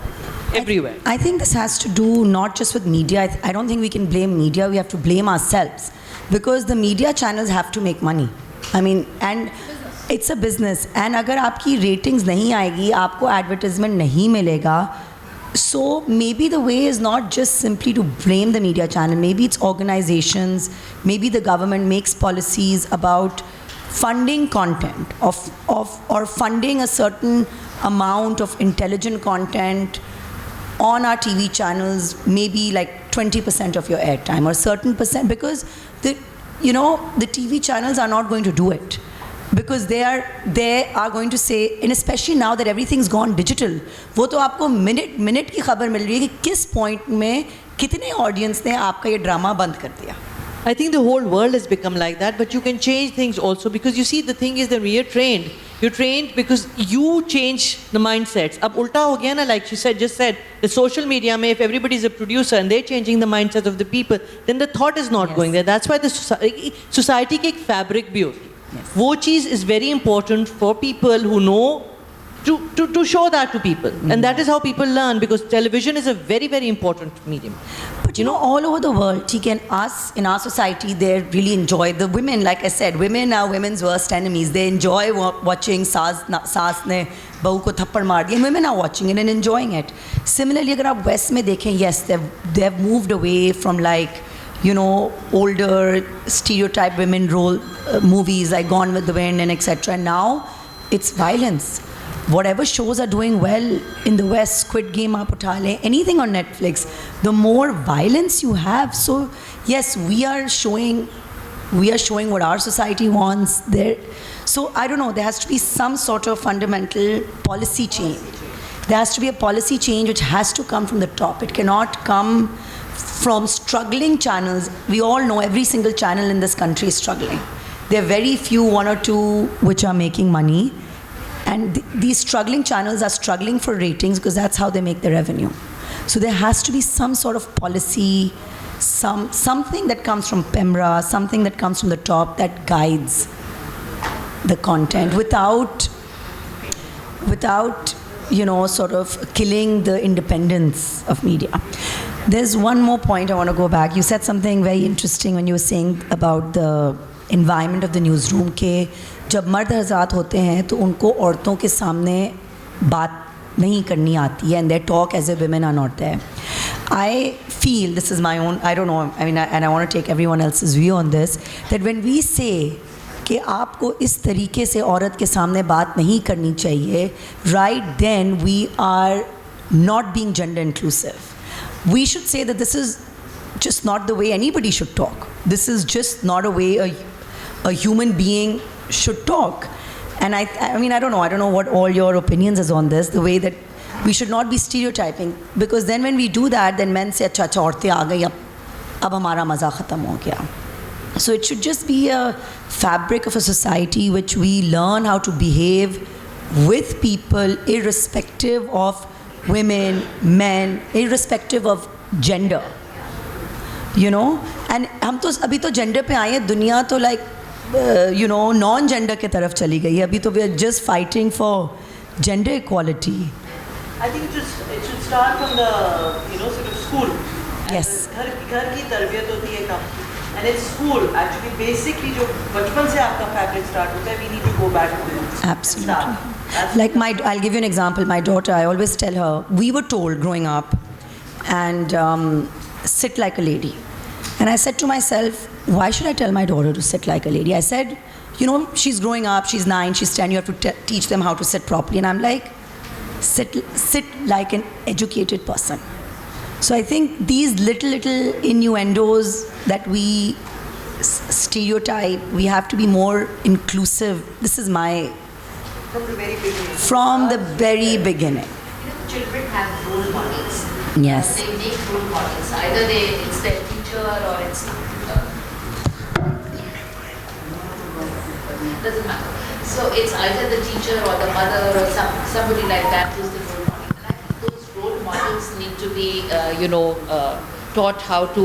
Everywhere. I think this has to do not just with media. I don't think we can blame media. We have to blame ourselves because the media channels have to make money. I mean, and it's a business. And अगर आपकी ratings नहीं आएगी, आपको advertisement नहीं मिलेगा. So maybe the way is not just simply to blame the media channel. Maybe it's organizations. Maybe the government makes policies about funding content or funding a certain amount of intelligent content on our TV channels, maybe like 20% of your airtime or certain percent, because the TV channels are not going to do it because they are going to say, and especially now that everything's gone digital, वो तो आपको minute की खबर मिल रही है कि किस point में कितने audience ने आपका ये drama बंद कर दिया. I think the whole world has become like that, but you can change things also because you see the thing is that we are trained. You're trained because you change the mindsets. Ab ulta ho gaya na, like she just said, the social media mein, if everybody is a producer and they're changing the mindset of the people, then the thought is not going there. That's why the society ke ek fabric bhi hoti. Yes. Wo cheez is very important for people who know to show that to people. And that is how people learn because television is a very, very important medium. But you know, all over the world, and us in our society, they really enjoy the women. Like I said, women are women's worst enemies. They enjoy watching saas ne bahu ko thappad maar diya. Women are watching it and enjoying it. Similarly, agar aap West mein dekhen, yes, they've moved away from older stereotype women role movies like Gone with the Wind and etc. And now it's violence. Whatever shows are doing well in the West, Squid Game, aap utha le, anything on Netflix, the more violence you have. So yes, we are showing what our society wants there. So I don't know, there has to be some sort of fundamental policy change. There has to be a policy change which has to come from the top. It cannot come from struggling channels. We all know every single channel in this country is struggling. There are very few, one or two, which are making money. And these struggling channels are struggling for ratings because that's how they make their revenue. So there has to be some sort of policy, something that comes from PEMRA, something that comes from the top that guides the content without sort of killing the independence of media. There's one more point I want to go back. You said something very interesting when you were saying about the environment of the newsroom के जब मर्द हज़रात होते हैं तो उनको औरतों के सामने बात नहीं करनी आती है and their talk as a women are not there. I feel, this is my own, I don't know, I mean, and I want to take everyone else's view on this, that when we say कि आपको इस तरीके से औरत के सामने बात नहीं करनी चाहिए, right then we are not being gender inclusive. We should say that this is just not the way anybody should talk. This is just not a way a human being should talk. And I mean, I don't know what all your opinions is on this, the way that we should not be stereotyping. Because then when we do that, then men say, अच्छा औरतें आ गई, अब हमारा मज़ा ख़त्म हो गया. So it should just be a fabric of a society which we learn how to behave with people irrespective of women, men, irrespective of gender. You know? And हम तो अभी तो gender पे आए हैं, दुनिया तो like non-gender के तरफ चली गई है. अभी तो we are just fighting for gender equality. I think it should start from the sort of school. Yes. घर की तरबियत होती है काम. And it's school actually basically जो बचपन से आपका fabric start होता है, we need to go back to it. Absolutely. Like I'll give you an example. My daughter, I always tell her, we were told growing up, and sit like a lady. And I said to myself, why should I tell my daughter to sit like a lady? I said, she's growing up, she's 9, she's 10, you have to teach them how to sit properly. And I'm like, sit like an educated person. So I think these little innuendos that we stereotype, we have to be more inclusive. This is my From the very beginning. Children have role models. Yes. They make role models. Either it's their teacher or it's doesn't matter. So it's either the teacher or the mother or somebody like that who's the role model. And I think those role models need to be, taught how to,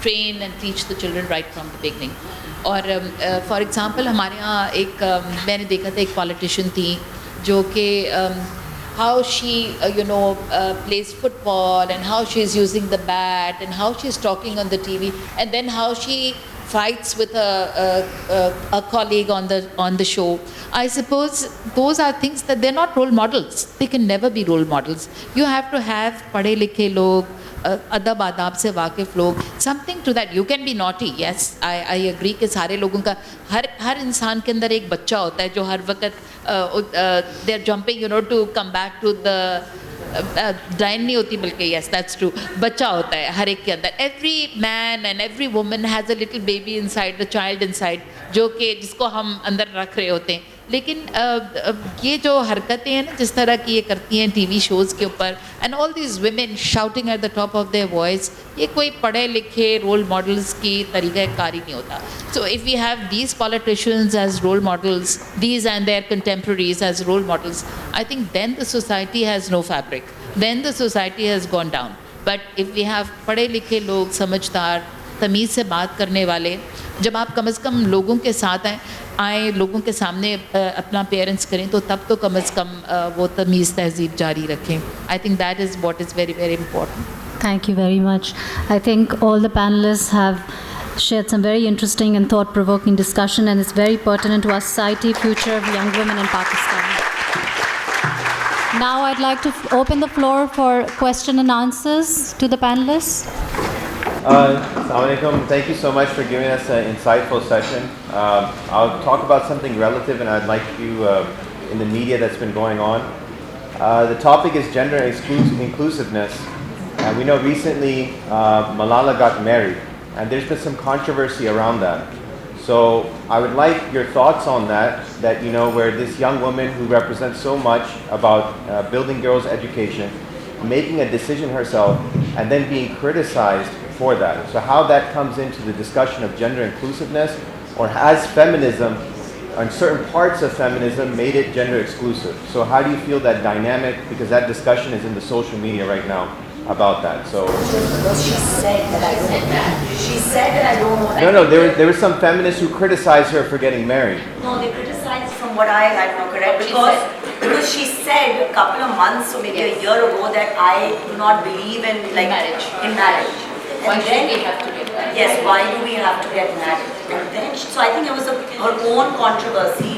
train and teach the children right from the beginning. اور for example ہمارے یہاں ایک میں نے دیکھا تھا ایک politician تھی جو کہ how she plays football and how she is using the bat and how she is talking on the TV and then how she fights with a colleague on the show. I suppose those are things that they're not role models. They can never be role models. You have to have پڑھے لکھے لوگ, ادب آداب سے واقف لوگ, something to that. You can be naughty, yes, I agree کہ سارے لوگوں کا ہر انسان کے اندر ایک بچہ ہوتا ہے جو ہر وقت they are jumping to come back to the ڈائن نہیں ہوتی بلکہ یس دیٹس ٹرو, بچہ ہوتا ہے ہر ایک کے اندر. Every man and every woman has a little baby inside, a child inside, جو کہ جس کو ہم اندر رکھ رہے ہوتے ہیں. لیکن یہ جو حرکتیں ہیں نا جس طرح کی یہ کرتی ہیں ٹی وی شوز کے اوپر, and all these women shouting at the top of their voice, یہ کوئی پڑھے لکھے رول ماڈلس کی طریقہ کاری نہیں ہوتا. So if we have these politicians as role models, these and their contemporaries as role models, I think then the society has no fabric, then the society has gone down. But if we have پڑھے لکھے لوگ, سمجھدار, تمیز سے بات کرنے والے, جب آپ کم از کم لوگوں کے ساتھ آئیں لوگوں کے سامنے اپنا پیرنٹس کریں تو تب تو کم از کم وہ تمیز تہذیب جاری رکھیں. I think that is what is very, very important. Thank you very much. I think all the panelists have shared some very interesting and thought-provoking discussion, and it's very pertinent to our society, future of young women in Pakistan. Now I'd like to open the floor for question and answers to the panelists. Assalamu alaikum. Thank you so much for giving us an insightful session. I'll talk about something relative, and I'd like you, in the media that's been going on. The topic is gender inclusiveness. We know recently Malala got married, and there's been some controversy around that. So I would like your thoughts on that where this young woman who represents so much about building girls' education, making a decision herself, and then being criticized for that. So how that comes into the discussion of gender inclusiveness, or has feminism, and certain parts of feminism, made it gender exclusive? So how do you feel that dynamic, because that discussion is in the social media right now about that? So She said that I don't know that. no, there were some feminists who criticized her for getting married. No, they criticized from what I know, correct? Because she said a couple of months or maybe a year ago that I do not believe in Marriage. In marriage. Why And should then, we have to get married? yes, why do we have to get married? And then, so I think it was her own controversy,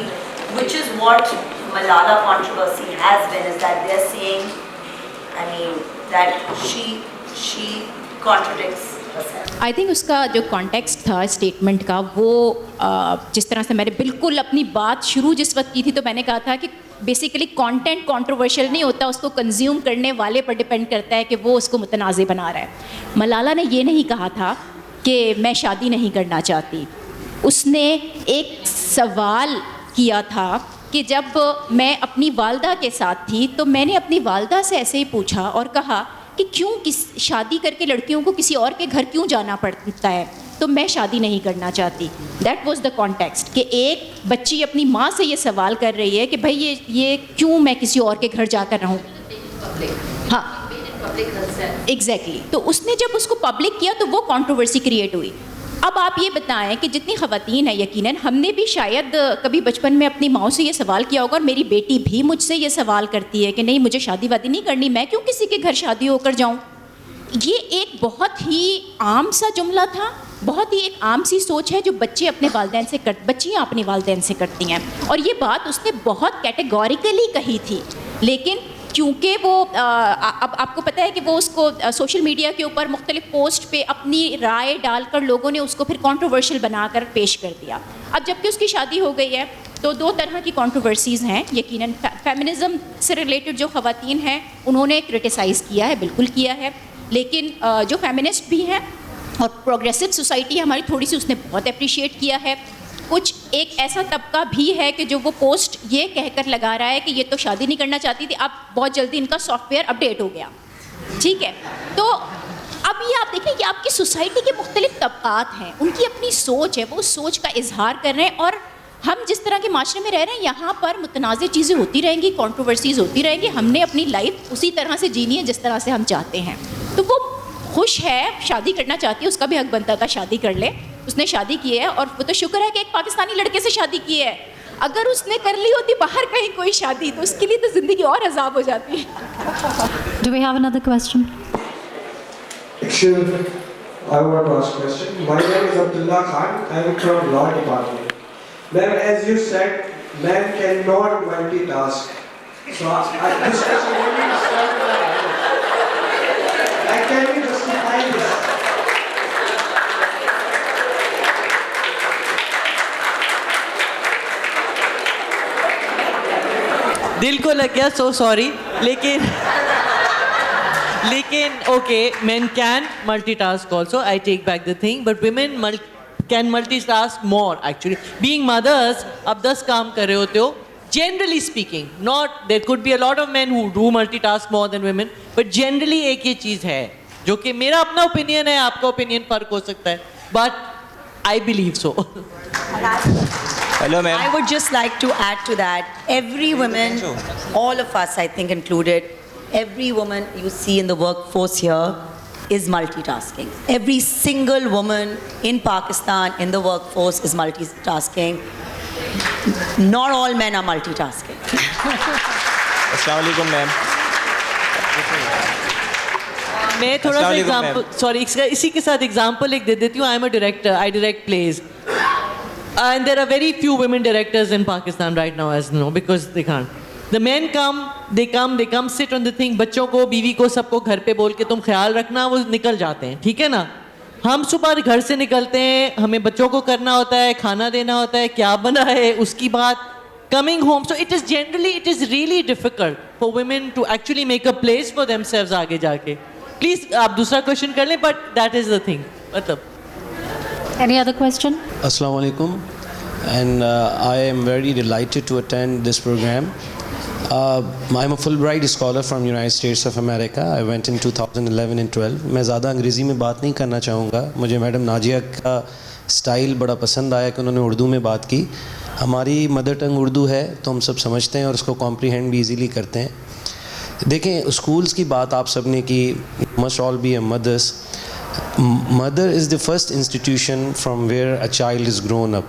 which is what Malala controversy has been, is that they're saying, that she contradicts herself. I think اس کا جو context تھا statement کا, وہ جس طرح سے میں نے بالکل اپنی بات شروع جس وقت کی تھی تو میں نے کہا تھا کہ بیسیکلی کانٹینٹ کانٹروورشل نہیں ہوتا, اس کو کنزیوم کرنے والے پر ڈپینڈ کرتا ہے کہ وہ اس کو متنازع بنا رہا ہے. ملالا نے یہ نہیں کہا تھا کہ میں شادی نہیں کرنا چاہتی, اس نے ایک سوال کیا تھا کہ جب میں اپنی والدہ کے ساتھ تھی تو میں نے اپنی والدہ سے ایسے ہی پوچھا اور کہا کہ کیوں شادی کر کے لڑکیوں کو کسی اور کے گھر کیوں جانا پڑتا ہے, تو میں شادی نہیں کرنا چاہتی. دیٹ واز دا کانٹیکسٹ کہ ایک بچی اپنی ماں سے یہ سوال کر رہی ہے کہ بھائی یہ کیوں میں کسی اور کے گھر جا کر رہوں. ہاں ایگزیکٹلی. تو اس نے جب اس کو پبلک کیا تو وہ کانٹروورسی کریٹ ہوئی. اب آپ یہ بتائیں کہ جتنی خواتین ہیں, یقیناً ہم نے بھی شاید کبھی بچپن میں اپنی ماؤں سے یہ سوال کیا ہوگا, اور میری بیٹی بھی مجھ سے یہ سوال کرتی ہے کہ نہیں مجھے شادی وادی نہیں کرنی, میں کیوں کسی کے گھر شادی ہو کر جاؤں. یہ ایک بہت ہی عام سا جملہ تھا, بہت ہی ایک عام سی سوچ ہے جو بچیاں اپنے والدین سے کرتی ہیں, اور یہ بات اس نے بہت کیٹیگوریکلی کہی تھی. لیکن کیونکہ وہ اب آپ کو پتہ ہے کہ وہ اس کو سوشل میڈیا کے اوپر مختلف پوسٹ پہ اپنی رائے ڈال کر لوگوں نے اس کو پھر کنٹروورشل بنا کر پیش کر دیا. اب جب کہ اس کی شادی ہو گئی ہے تو دو طرح کی کنٹروورسیز ہیں. یقیناً فیمنزم سے ریلیٹڈ جو خواتین ہیں انہوں نے کرٹیسائز کیا ہے, بالکل کیا ہے, لیکن جو فیمنسٹ بھی ہیں اور پروگریسو سوسائٹی ہماری تھوڑی سی اس نے بہت اپریشیٹ کیا ہے. کچھ ایک ایسا طبقہ بھی ہے کہ جو وہ پوسٹ یہ کہہ کر لگا رہا ہے کہ یہ تو شادی نہیں کرنا چاہتی تھی, اب بہت جلدی ان کا سافٹ ویئر اپڈیٹ ہو گیا. ٹھیک ہے, تو اب یہ آپ دیکھیں کہ آپ کی سوسائٹی کے مختلف طبقات ہیں, ان کی اپنی سوچ ہے, وہ اس سوچ کا اظہار کر رہے ہیں, اور ہم جس طرح کے معاشرے میں رہ رہے ہیں یہاں پر متنازع چیزیں ہوتی رہیں گی, کنٹروورسیز ہوتی رہیں گی. ہم نے اپنی لائف اسی طرح سے جینی ہے جس طرح سے ہم چاہتے ہیں. تو وہ خوش ہے, شادی کرنا چاہتی ہے, اس کا بھی حق بنتا تھا شادی کر لے, اس نے شادی کی ہے, اور وہ تو شکر ہے کہ ایک پاکستانی لڑکے سے شادی کی ہے. اگر اس نے کر لی ہوتی باہر کہیں کوئی شادی تو اس کے لیے تو زندگی اور عذاب ہو جاتی ہے. Do we have another question? Excuse me, I want to ask a question. My name is Abdullah Khan. I am from Law Department. Ma'am, as you said, man cannot multitask. So this question only started with I can you justify this? دل کو لگ گیا, so sorry, لیکن okay, men can multitask also, I take back the thing, but women can multitask more actually. Being mothers, اب 10 کام کر رہے ہوتے ہو, generally speaking, not, there could be a lot of men who do multitask more than women, but generally ایک یہ چیز ہے جو کہ میرا اپنا اوپینین ہے, آپ کا اوپینین فرق ہو سکتا ہے, but I believe so. Hello, ma'am. I would just like to add to that. Every woman, all of us, I think included, every woman you see in the workforce here is multitasking. Every single woman in Pakistan in the workforce is multitasking. Not all men are multitasking. Assalamu alaikum, ma'am. میں تھوڑا سا example, sorry, اسی کے ساتھ example ایک دے دیتی ہوں. I am a director, I direct please, and there are very few women directors in Pakistan right now, as you know, because they can't. The men come, sit on the thing. بچوں کو, بیوی کو, سب کو گھر پہ بول کے تم خیال رکھنا, وہ نکل جاتے ہیں, ٹھیک ہے نا. ہم صبح گھر سے نکلتے ہیں, ہمیں بچوں کو کرنا ہوتا ہے, کھانا دینا ہوتا ہے, کیا بنا ہے, اس کی بات, coming home. So it is really difficult for women to actually make a place for themselves آگے جا کے. پلیز آپ دوسرا کوشچن کر لیں, but that is the thing. مطلب Any other question? Assalamu alaikum, and I am very delighted to attend this program. I'm a Fulbright scholar from United States of America. I went in 2011 and 12. میں زیادہ انگریزی میں بات نہیں کرنا چاہوں گا. مجھے میڈم ناجیہ کا اسٹائل بڑا پسند آیا کہ انہوں نے اردو میں بات کی. ہماری مدر ٹنگ اردو ہے تو ہم سب سمجھتے ہیں اور اس کو کمپریہینڈ بھی ایزیلی کرتے ہیں. دیکھیں, اسکولس کی بات آپ سب نے کی. مسٹ آل بی اے مدرس. Mother is the first institution from where a child is grown up.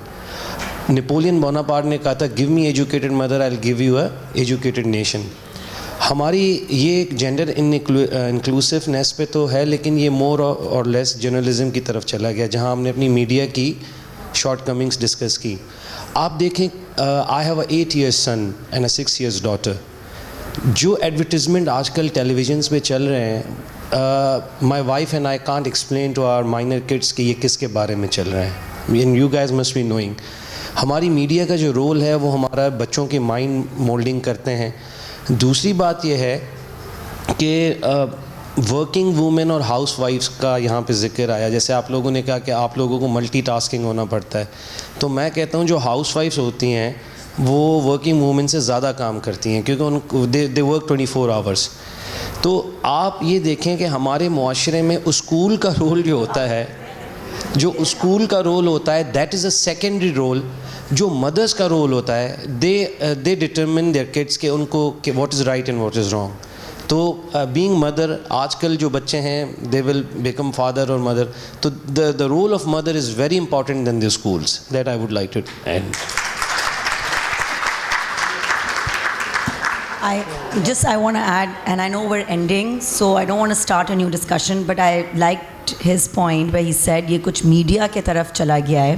Napoleon Bonaparte نے کہا تھا, give me educated mother, I'll give you a educated nation. ہماری یہ جینڈر انکلوسیونیس پہ تو ہے, لیکن یہ مور اور لیس جرنلزم کی طرف چلا گیا, جہاں ہم نے اپنی میڈیا کی شارٹ کمنگس ڈسکس کی. آپ دیکھیں, I have a 8 years son and a 6 years daughter. جو ایڈورٹیزمنٹ آج کل ٹیلی ویژنس پہ چل رہے ہیں, my wife and I can't explain to our minor kids کہ یہ کس کے بارے میں چل رہے ہیں. And you guys must be knowing. ہماری میڈیا کا جو رول ہے وہ ہمارا بچوں کی مائنڈ مولڈنگ کرتے ہیں. دوسری بات یہ ہے کہ ورکنگ وومن اور ہاؤس وائفس کا یہاں پہ ذکر آیا. جیسے آپ لوگوں نے کہا کہ آپ لوگوں کو ملٹی ٹاسکنگ ہونا پڑتا ہے, تو میں کہتا ہوں جو ہاؤس وائفس ہوتی ہیں وہ ورکنگ وومن سے زیادہ کام کرتی ہیں, کیونکہ ان دے ورک 24 آورس. تو آپ یہ دیکھیں کہ ہمارے معاشرے میں اسکول کا رول جو ہوتا ہے, that is a secondary role. جو مدرس کا رول ہوتا ہے, دے ڈٹرمن دیئر کڈس کہ ان کو what is right and what is wrong. تو بینگ مدر, آج کل جو بچے ہیں دے ول بیکم فادر اور مدر, تو the role of mother is very important then the schools. That I would like to end. I want to add, and I know we're ending, so I don't want to start a new discussion, but I liked his point where he said ye kuch media ke taraf chala gaya hai.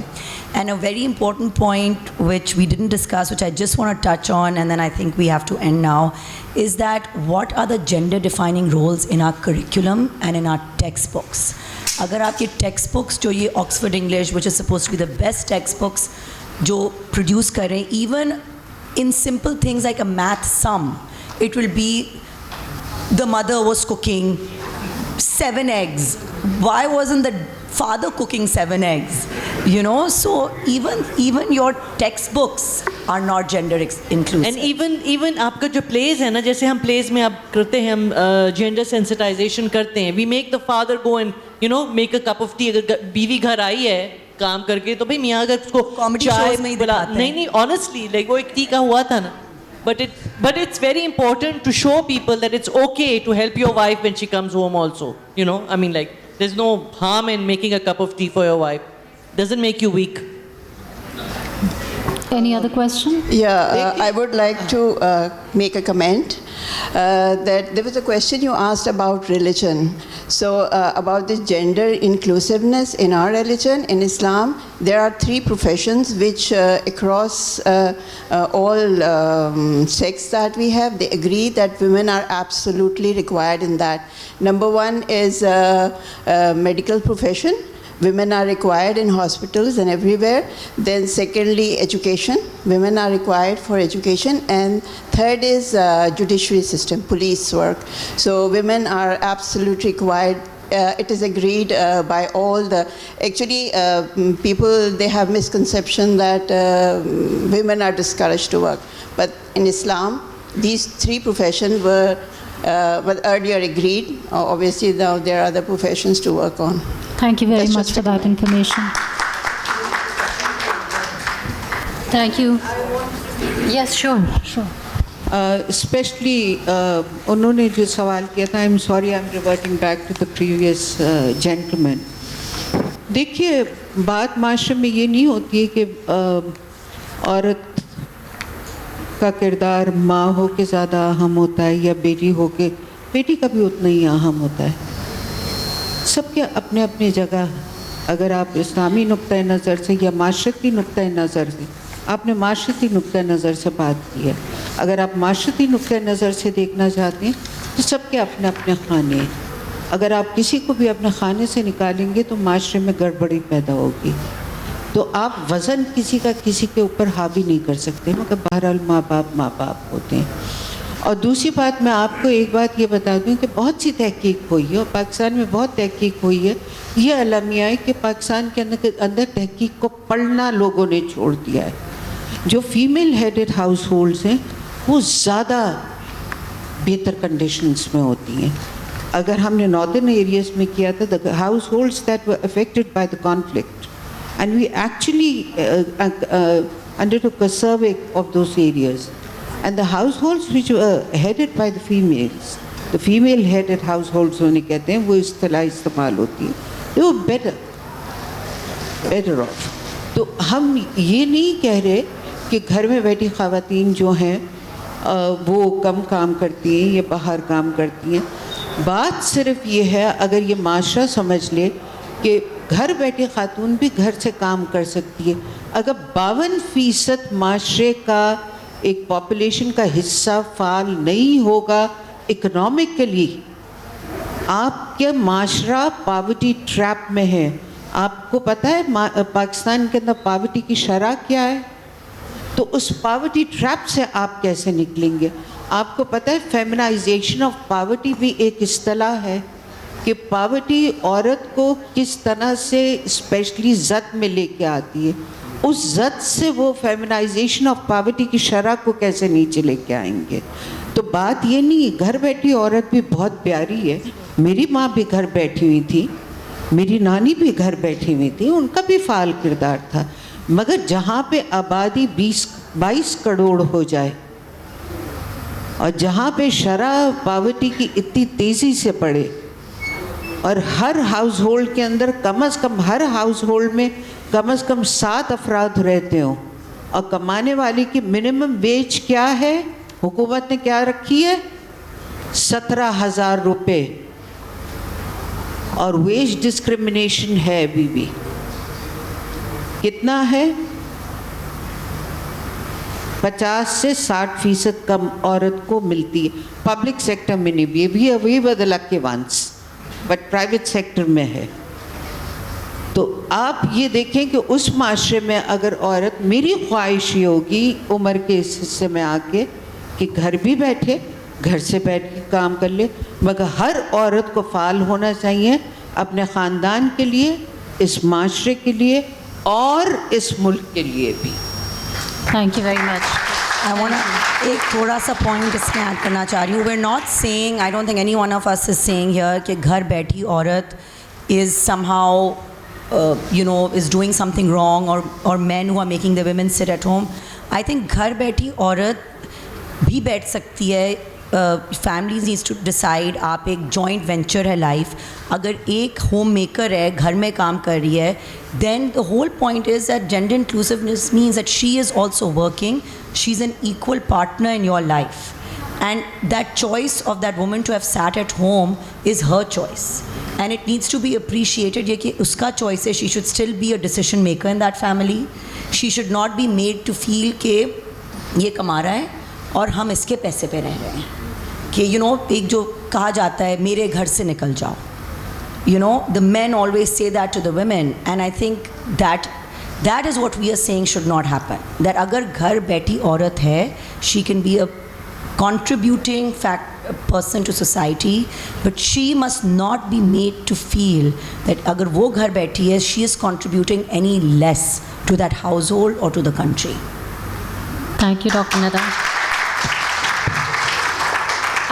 And a very important point which we didn't discuss, which I just want to touch on, and then I think we have to end now, is that what are the gender defining roles in our curriculum and in our textbooks. Agar aap ye textbooks jo ye Oxford English, which is supposed to be the best textbooks jo produce kar rahe hain, even in simple things like a math sum, it will be the mother was cooking 7 eggs. Why wasn't the father cooking 7 eggs? You know, so even your textbooks are not gender inclusive. And even آپ کا جو plays ہے نا, جیسے ہم plays میں اب کرتے ہیں, ہم gender sensitization کرتے ہیں. We make the father go and make a cup of tea. اگر بیوی گھر آئی ہے کام کر کے تو بھائی میاں اگر اس کو چائے نہیں honestly like وہ ایک ٹی کا ہوا تھا نا. But it's very important to show people that it's okay to help your wife when she comes home also. I mean, like, there's no harm in making a cup of tea for your wife. Doesn't make you weak. Any other question? Yeah, I would like to make a comment. That there was a question you asked about religion. So about this gender inclusiveness in our religion, in Islam, there are 3 professions which across all sects that we have, they agree that women are absolutely required in that. Number 1 is medical profession. Women are required in hospitals and everywhere. Then secondly, education. Women are required for education. And third is judiciary system, police work. So women are absolutely required. It is agreed by all the... Actually, people, they have misconception that women are discouraged to work. But in Islam, these 3 professions were earlier agreed. Obviously, now there are other professions to work on. Thank you very much for that information. Thank you. Yes, sure. Especially انہوں نے جو سوال کیا تھا, I'm sorry, I'm reverting back to the previous gentleman. دیکھیے, بات معاشرے میں یہ نہیں ہوتی ہے کہ عورت کا کردار ماں ہو کے زیادہ اہم ہوتا ہے یا بیٹی ہو کے, بیٹی کا بھی اتنا ہی اہم ہوتا ہے. سب کے اپنے اپنے جگہ. اگر آپ اسلامی نقطۂ نظر سے یا معاشرتی نقطۂ نظر سے, آپ نے معاشرتی نقطۂ نظر سے بات کی ہے, اگر آپ معاشرتی نقطۂ نظر سے دیکھنا چاہتے ہیں تو سب کے اپنے اپنے خانے ہیں. اگر آپ کسی کو بھی اپنے خانے سے نکالیں گے تو معاشرے میں گڑبڑی پیدا ہوگی. تو آپ وزن کسی کا کسی کے اوپر حاوی نہیں کر سکتے, مگر بہرحال ماں باپ ہوتے ہیں. اور دوسری بات, میں آپ کو ایک بات یہ بتا دوں کہ بہت سی تحقیق ہوئی ہے, اور پاکستان میں بہت تحقیق ہوئی ہے. یہ المیہ ہے کہ پاکستان کے اندر تحقیق کو پڑھنا لوگوں نے چھوڑ دیا ہے. جو فیمیل ہیڈڈ ہاؤس ہولڈز ہیں وہ زیادہ بہتر کنڈیشنز میں ہوتی ہیں. اگر ہم نے ناردرن ایریاز میں کیا تھا, the households that were affected by the conflict, and we actually undertook a survey of those areas, and the households which were headed by the females, the female headed households انہیں کہتے ہیں, وہ اصطلاح استعمال ہوتی ہے, they were better off. تو ہم یہ نہیں کہہ رہے کہ گھر میں بیٹھی خواتین جو ہیں وہ کم کام کرتی ہیں یا باہر کام کرتی ہیں. بات صرف یہ ہے, اگر یہ معاشرہ سمجھ لے کہ گھر بیٹھی خاتون بھی گھر سے کام کر سکتی ہے. اگر 52% معاشرے کا ایک پاپولیشن کا حصہ فعال نہیں ہوگا اکنامکلی, آپ کے معاشرہ پاورٹی ٹریپ میں ہے. آپ کو پتہ ہے پاکستان کے اندر پاورٹی کی شرح کیا ہے؟ تو اس پاورٹی ٹریپ سے آپ کیسے نکلیں گے؟ آپ کو پتہ ہے فیمنائزیشن آف پاورٹی بھی ایک اصطلاح ہے کہ پاورٹی عورت کو کس طرح سے اسپیشلی زد میں لے کے آتی ہے. اس زد سے وہ فیمنائزیشن آف پاورٹی کی شرح کو کیسے نیچے لے کے آئیں گے؟ تو بات یہ نہیں, گھر بیٹھی عورت بھی بہت پیاری ہے. میری ماں بھی گھر بیٹھی ہوئی تھی, میری نانی بھی گھر بیٹھی ہوئی تھی, ان کا بھی فعال کردار تھا. مگر جہاں پہ آبادی 22 کروڑ ہو جائے اور جہاں پہ شرح پاورٹی کی اتنی تیزی سے بڑھے, اور ہر ہاؤس ہولڈ کے اندر کم از کم ہر ہاؤس ہولڈ میں کم از کم 7 افراد رہتے ہوں, اور کمانے والی کی منیمم ویج کیا ہے, حکومت نے کیا رکھی ہے, 17,000 روپے, اور ویج ڈسکرمنیشن ہے ابھی بھی. کتنا ہے؟ 50 سے 60% کم عورت کو ملتی ہے. پبلک سیکٹر میں نہیں, بھی were the lucky ones, but private sector میں ہے. تو آپ یہ دیکھیں کہ اس معاشرے میں اگر عورت, میری خواہش یہ ہوگی عمر کے اس حصے میں آ کے کہ گھر بھی بیٹھے, گھر سے بیٹھ کے کام کر لے, مگر ہر عورت کو فعال ہونا چاہیے اپنے خاندان کے لیے, اس معاشرے کے لیے, اور اس ملک کے لیے بھی. Thank you very much. I want to ایک تھوڑا سا پوائنٹ اس میں ایڈ کرنا چاہ رہی ہوں. We're not saying, I don't think any one of us is saying here کہ گھر بیٹھی عورت is somehow, is doing something wrong, or men who are making the women sit at home. I think گھر بیٹھی عورت بھی بیٹھ سکتی ہے. Families needs to decide. آپ ایک جوائنٹ وینچر ہے لائف. اگر ایک ہوم میکر ہے, گھر میں کام کر رہی ہے, then the whole point is that gender inclusiveness means that she is also working. She is an equal partner in your life. And that choice of that woman to have sit at home is her choice. And it needs to be appreciated. یہ کہ اس کا choice ہے. She should still be a decision maker in that family. She should not be made to feel کہ یہ کما رہا ہے اور ہم اس کے پیسے پہ رہ رہے ہیں. کہ ایک جو کہا جاتا ہے میرے گھر سے نکل جاؤ. The men always say that to the women, and I think that is what we are saying should not happen. That agar ghar beti aurat hai, she can be a contributing person to society, but she must not be made to feel that agar wo ghar beti hai, she is contributing any less to that household or to the country. Thank you, Dr. Nida.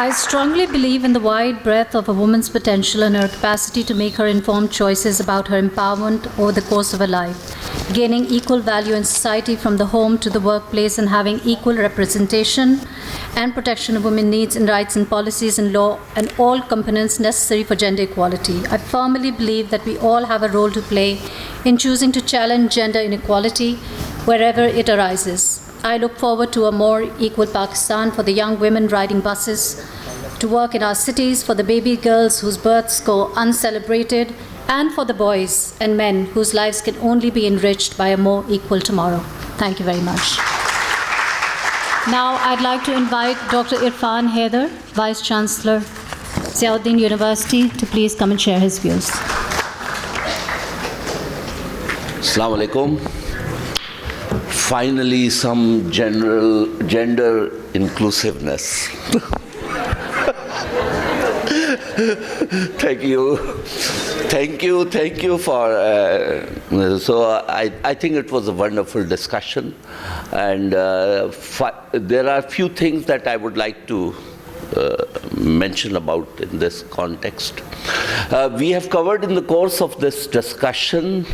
I strongly believe in the wide breadth of a woman's potential and her capacity to make her informed choices about her empowerment over the course of her life, gaining equal value in society from the home to the workplace, and having equal representation and protection of women's needs and rights in policies and law and all components necessary for gender equality. I firmly believe that we all have a role to play in choosing to challenge gender inequality wherever it arises. I look forward to a more equal Pakistan for the young women riding buses to work in our cities, for the baby girls whose births go uncelebrated, and for the boys and men whose lives can only be enriched by a more equal tomorrow. Thank you very much. Now I'd like to invite Dr. Irfan Haider, Vice Chancellor, Ziauddin University, to please come and share his views. Assalamu alaikum. Finally, some gender inclusiveness. Thank you for. So I think it was a wonderful discussion, and there are few things that I would like to mention about in this context. We have covered in the course of this discussion.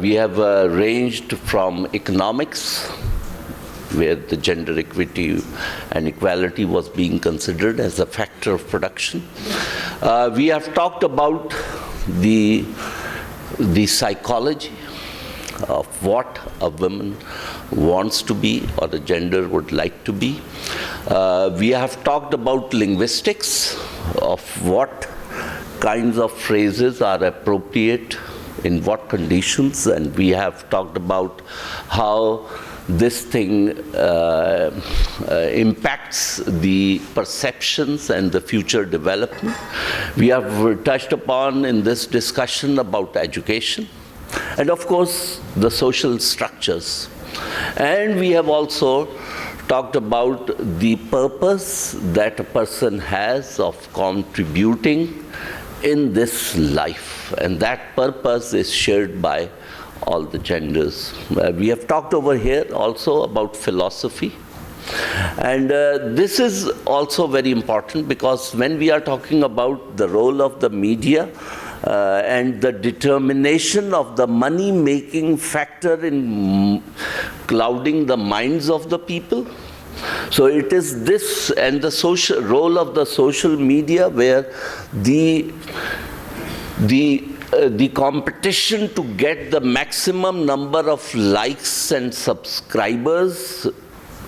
We have ranged from economics, where the gender equity and equality was being considered as a factor of production. We have talked about the psychology of what a woman wants to be or a gender would like to be. We have talked about linguistics of what kinds of phrases are appropriate in what conditions, and we have talked about how this thing impacts the perceptions and the future development. We have touched upon in this discussion about education and of course the social structures, and we have also talked about the purpose that a person has of contributing in this life, and that purpose is shared by all the genders. We have talked over here also about philosophy, and this is also very important, because when we are talking about the role of the media and the determination of the money making factor in clouding the minds of the people, so it is this and the social role of the social media, where the competition to get the maximum number of likes and subscribers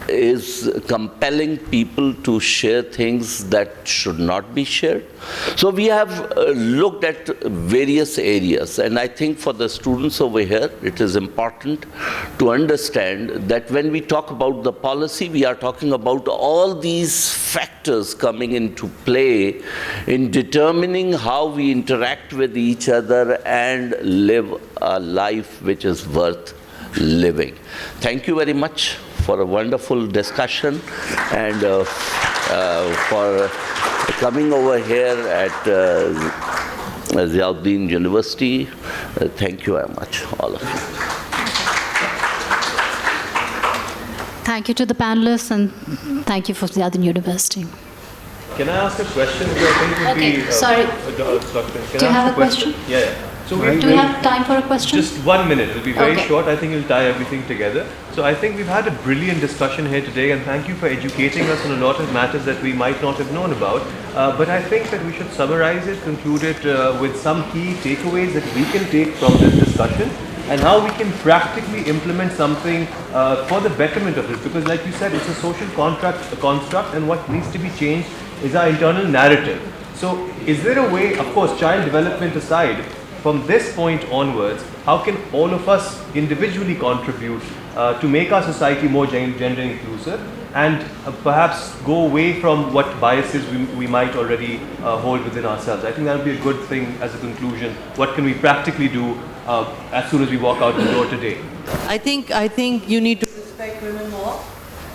is compelling people to share things that should not be shared. So we have looked at various areas, and I think for the students over here it is important to understand that when we talk about the policy, we are talking about all these factors coming into play in determining how we interact with each other and live a life which is worth living. Thank you very much for a wonderful discussion, and for coming over here at Ziauddin University. Thank you very much, all of you. Thank you to the panelists and thank you for Ziauddin University. Can I ask a question? Which I think would Okay, be, sorry. Doctor, can Do I you ask have a question? Yeah. So Do we have time for a question? Just 1 minute. It'll be very Okay. short. I think it'll tie everything together. So I think we've had a brilliant discussion here today, and thank you for educating us on a lot of matters that we might not have known about. But I think that we should summarize it, conclude it with some key takeaways that we can take from this discussion, and how we can practically implement something for the betterment of it. Because like you said, it's a social construct, and what needs to be changed is our internal narrative. So is there a way, of course, child development aside, from this point onwards, how can all of us individually contribute to make our society more gender inclusive, and perhaps go away from what biases we might already hold within ourselves? I think that would be a good thing as a conclusion. What can we practically do as soon as we walk out the door today? I think you need to respect women more,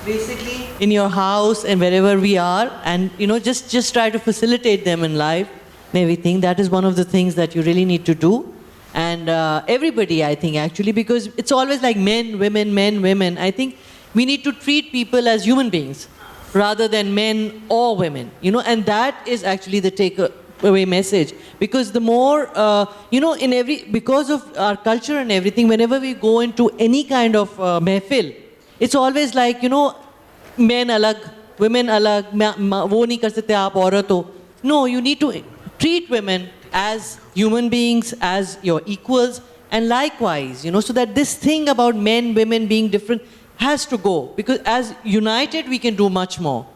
basically in your house and wherever we are, and just try to facilitate them in life and everything. That is one of the things that you really need to do. And everybody, I think, actually, because it's always like men, women. I think we need to treat people as human beings rather than men or women, and that is actually the takeaway message. Because the more, because of our culture and everything, whenever we go into any kind of mehfil, it's always like, men alag, women alag, wo nahi kar sakte aap aurat ho. No, you need to treat women as human beings, as your equals, and likewise, so that this thing about men, women being different has to go, because as united we can do much more.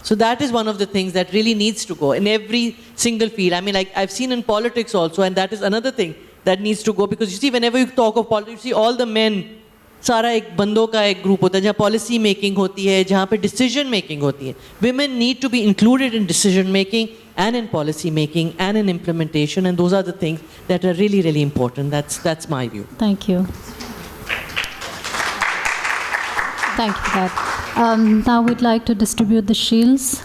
So that is one of the things that really needs to go in every single field. I mean, like I've seen in politics also, and that is another thing that needs to go, because you see, whenever you talk of politics, you see all the men, सारा एक बंदों का एक group होता है जहाँ policy making होती है, जहाँ पे डिसीजन मेकिंग होती है. Women need to be included in decision making and in policy making and in implementation, and those are the things that are really, really important. That's my view. Thank you. Thank you for that. Now we'd like to distribute the shields.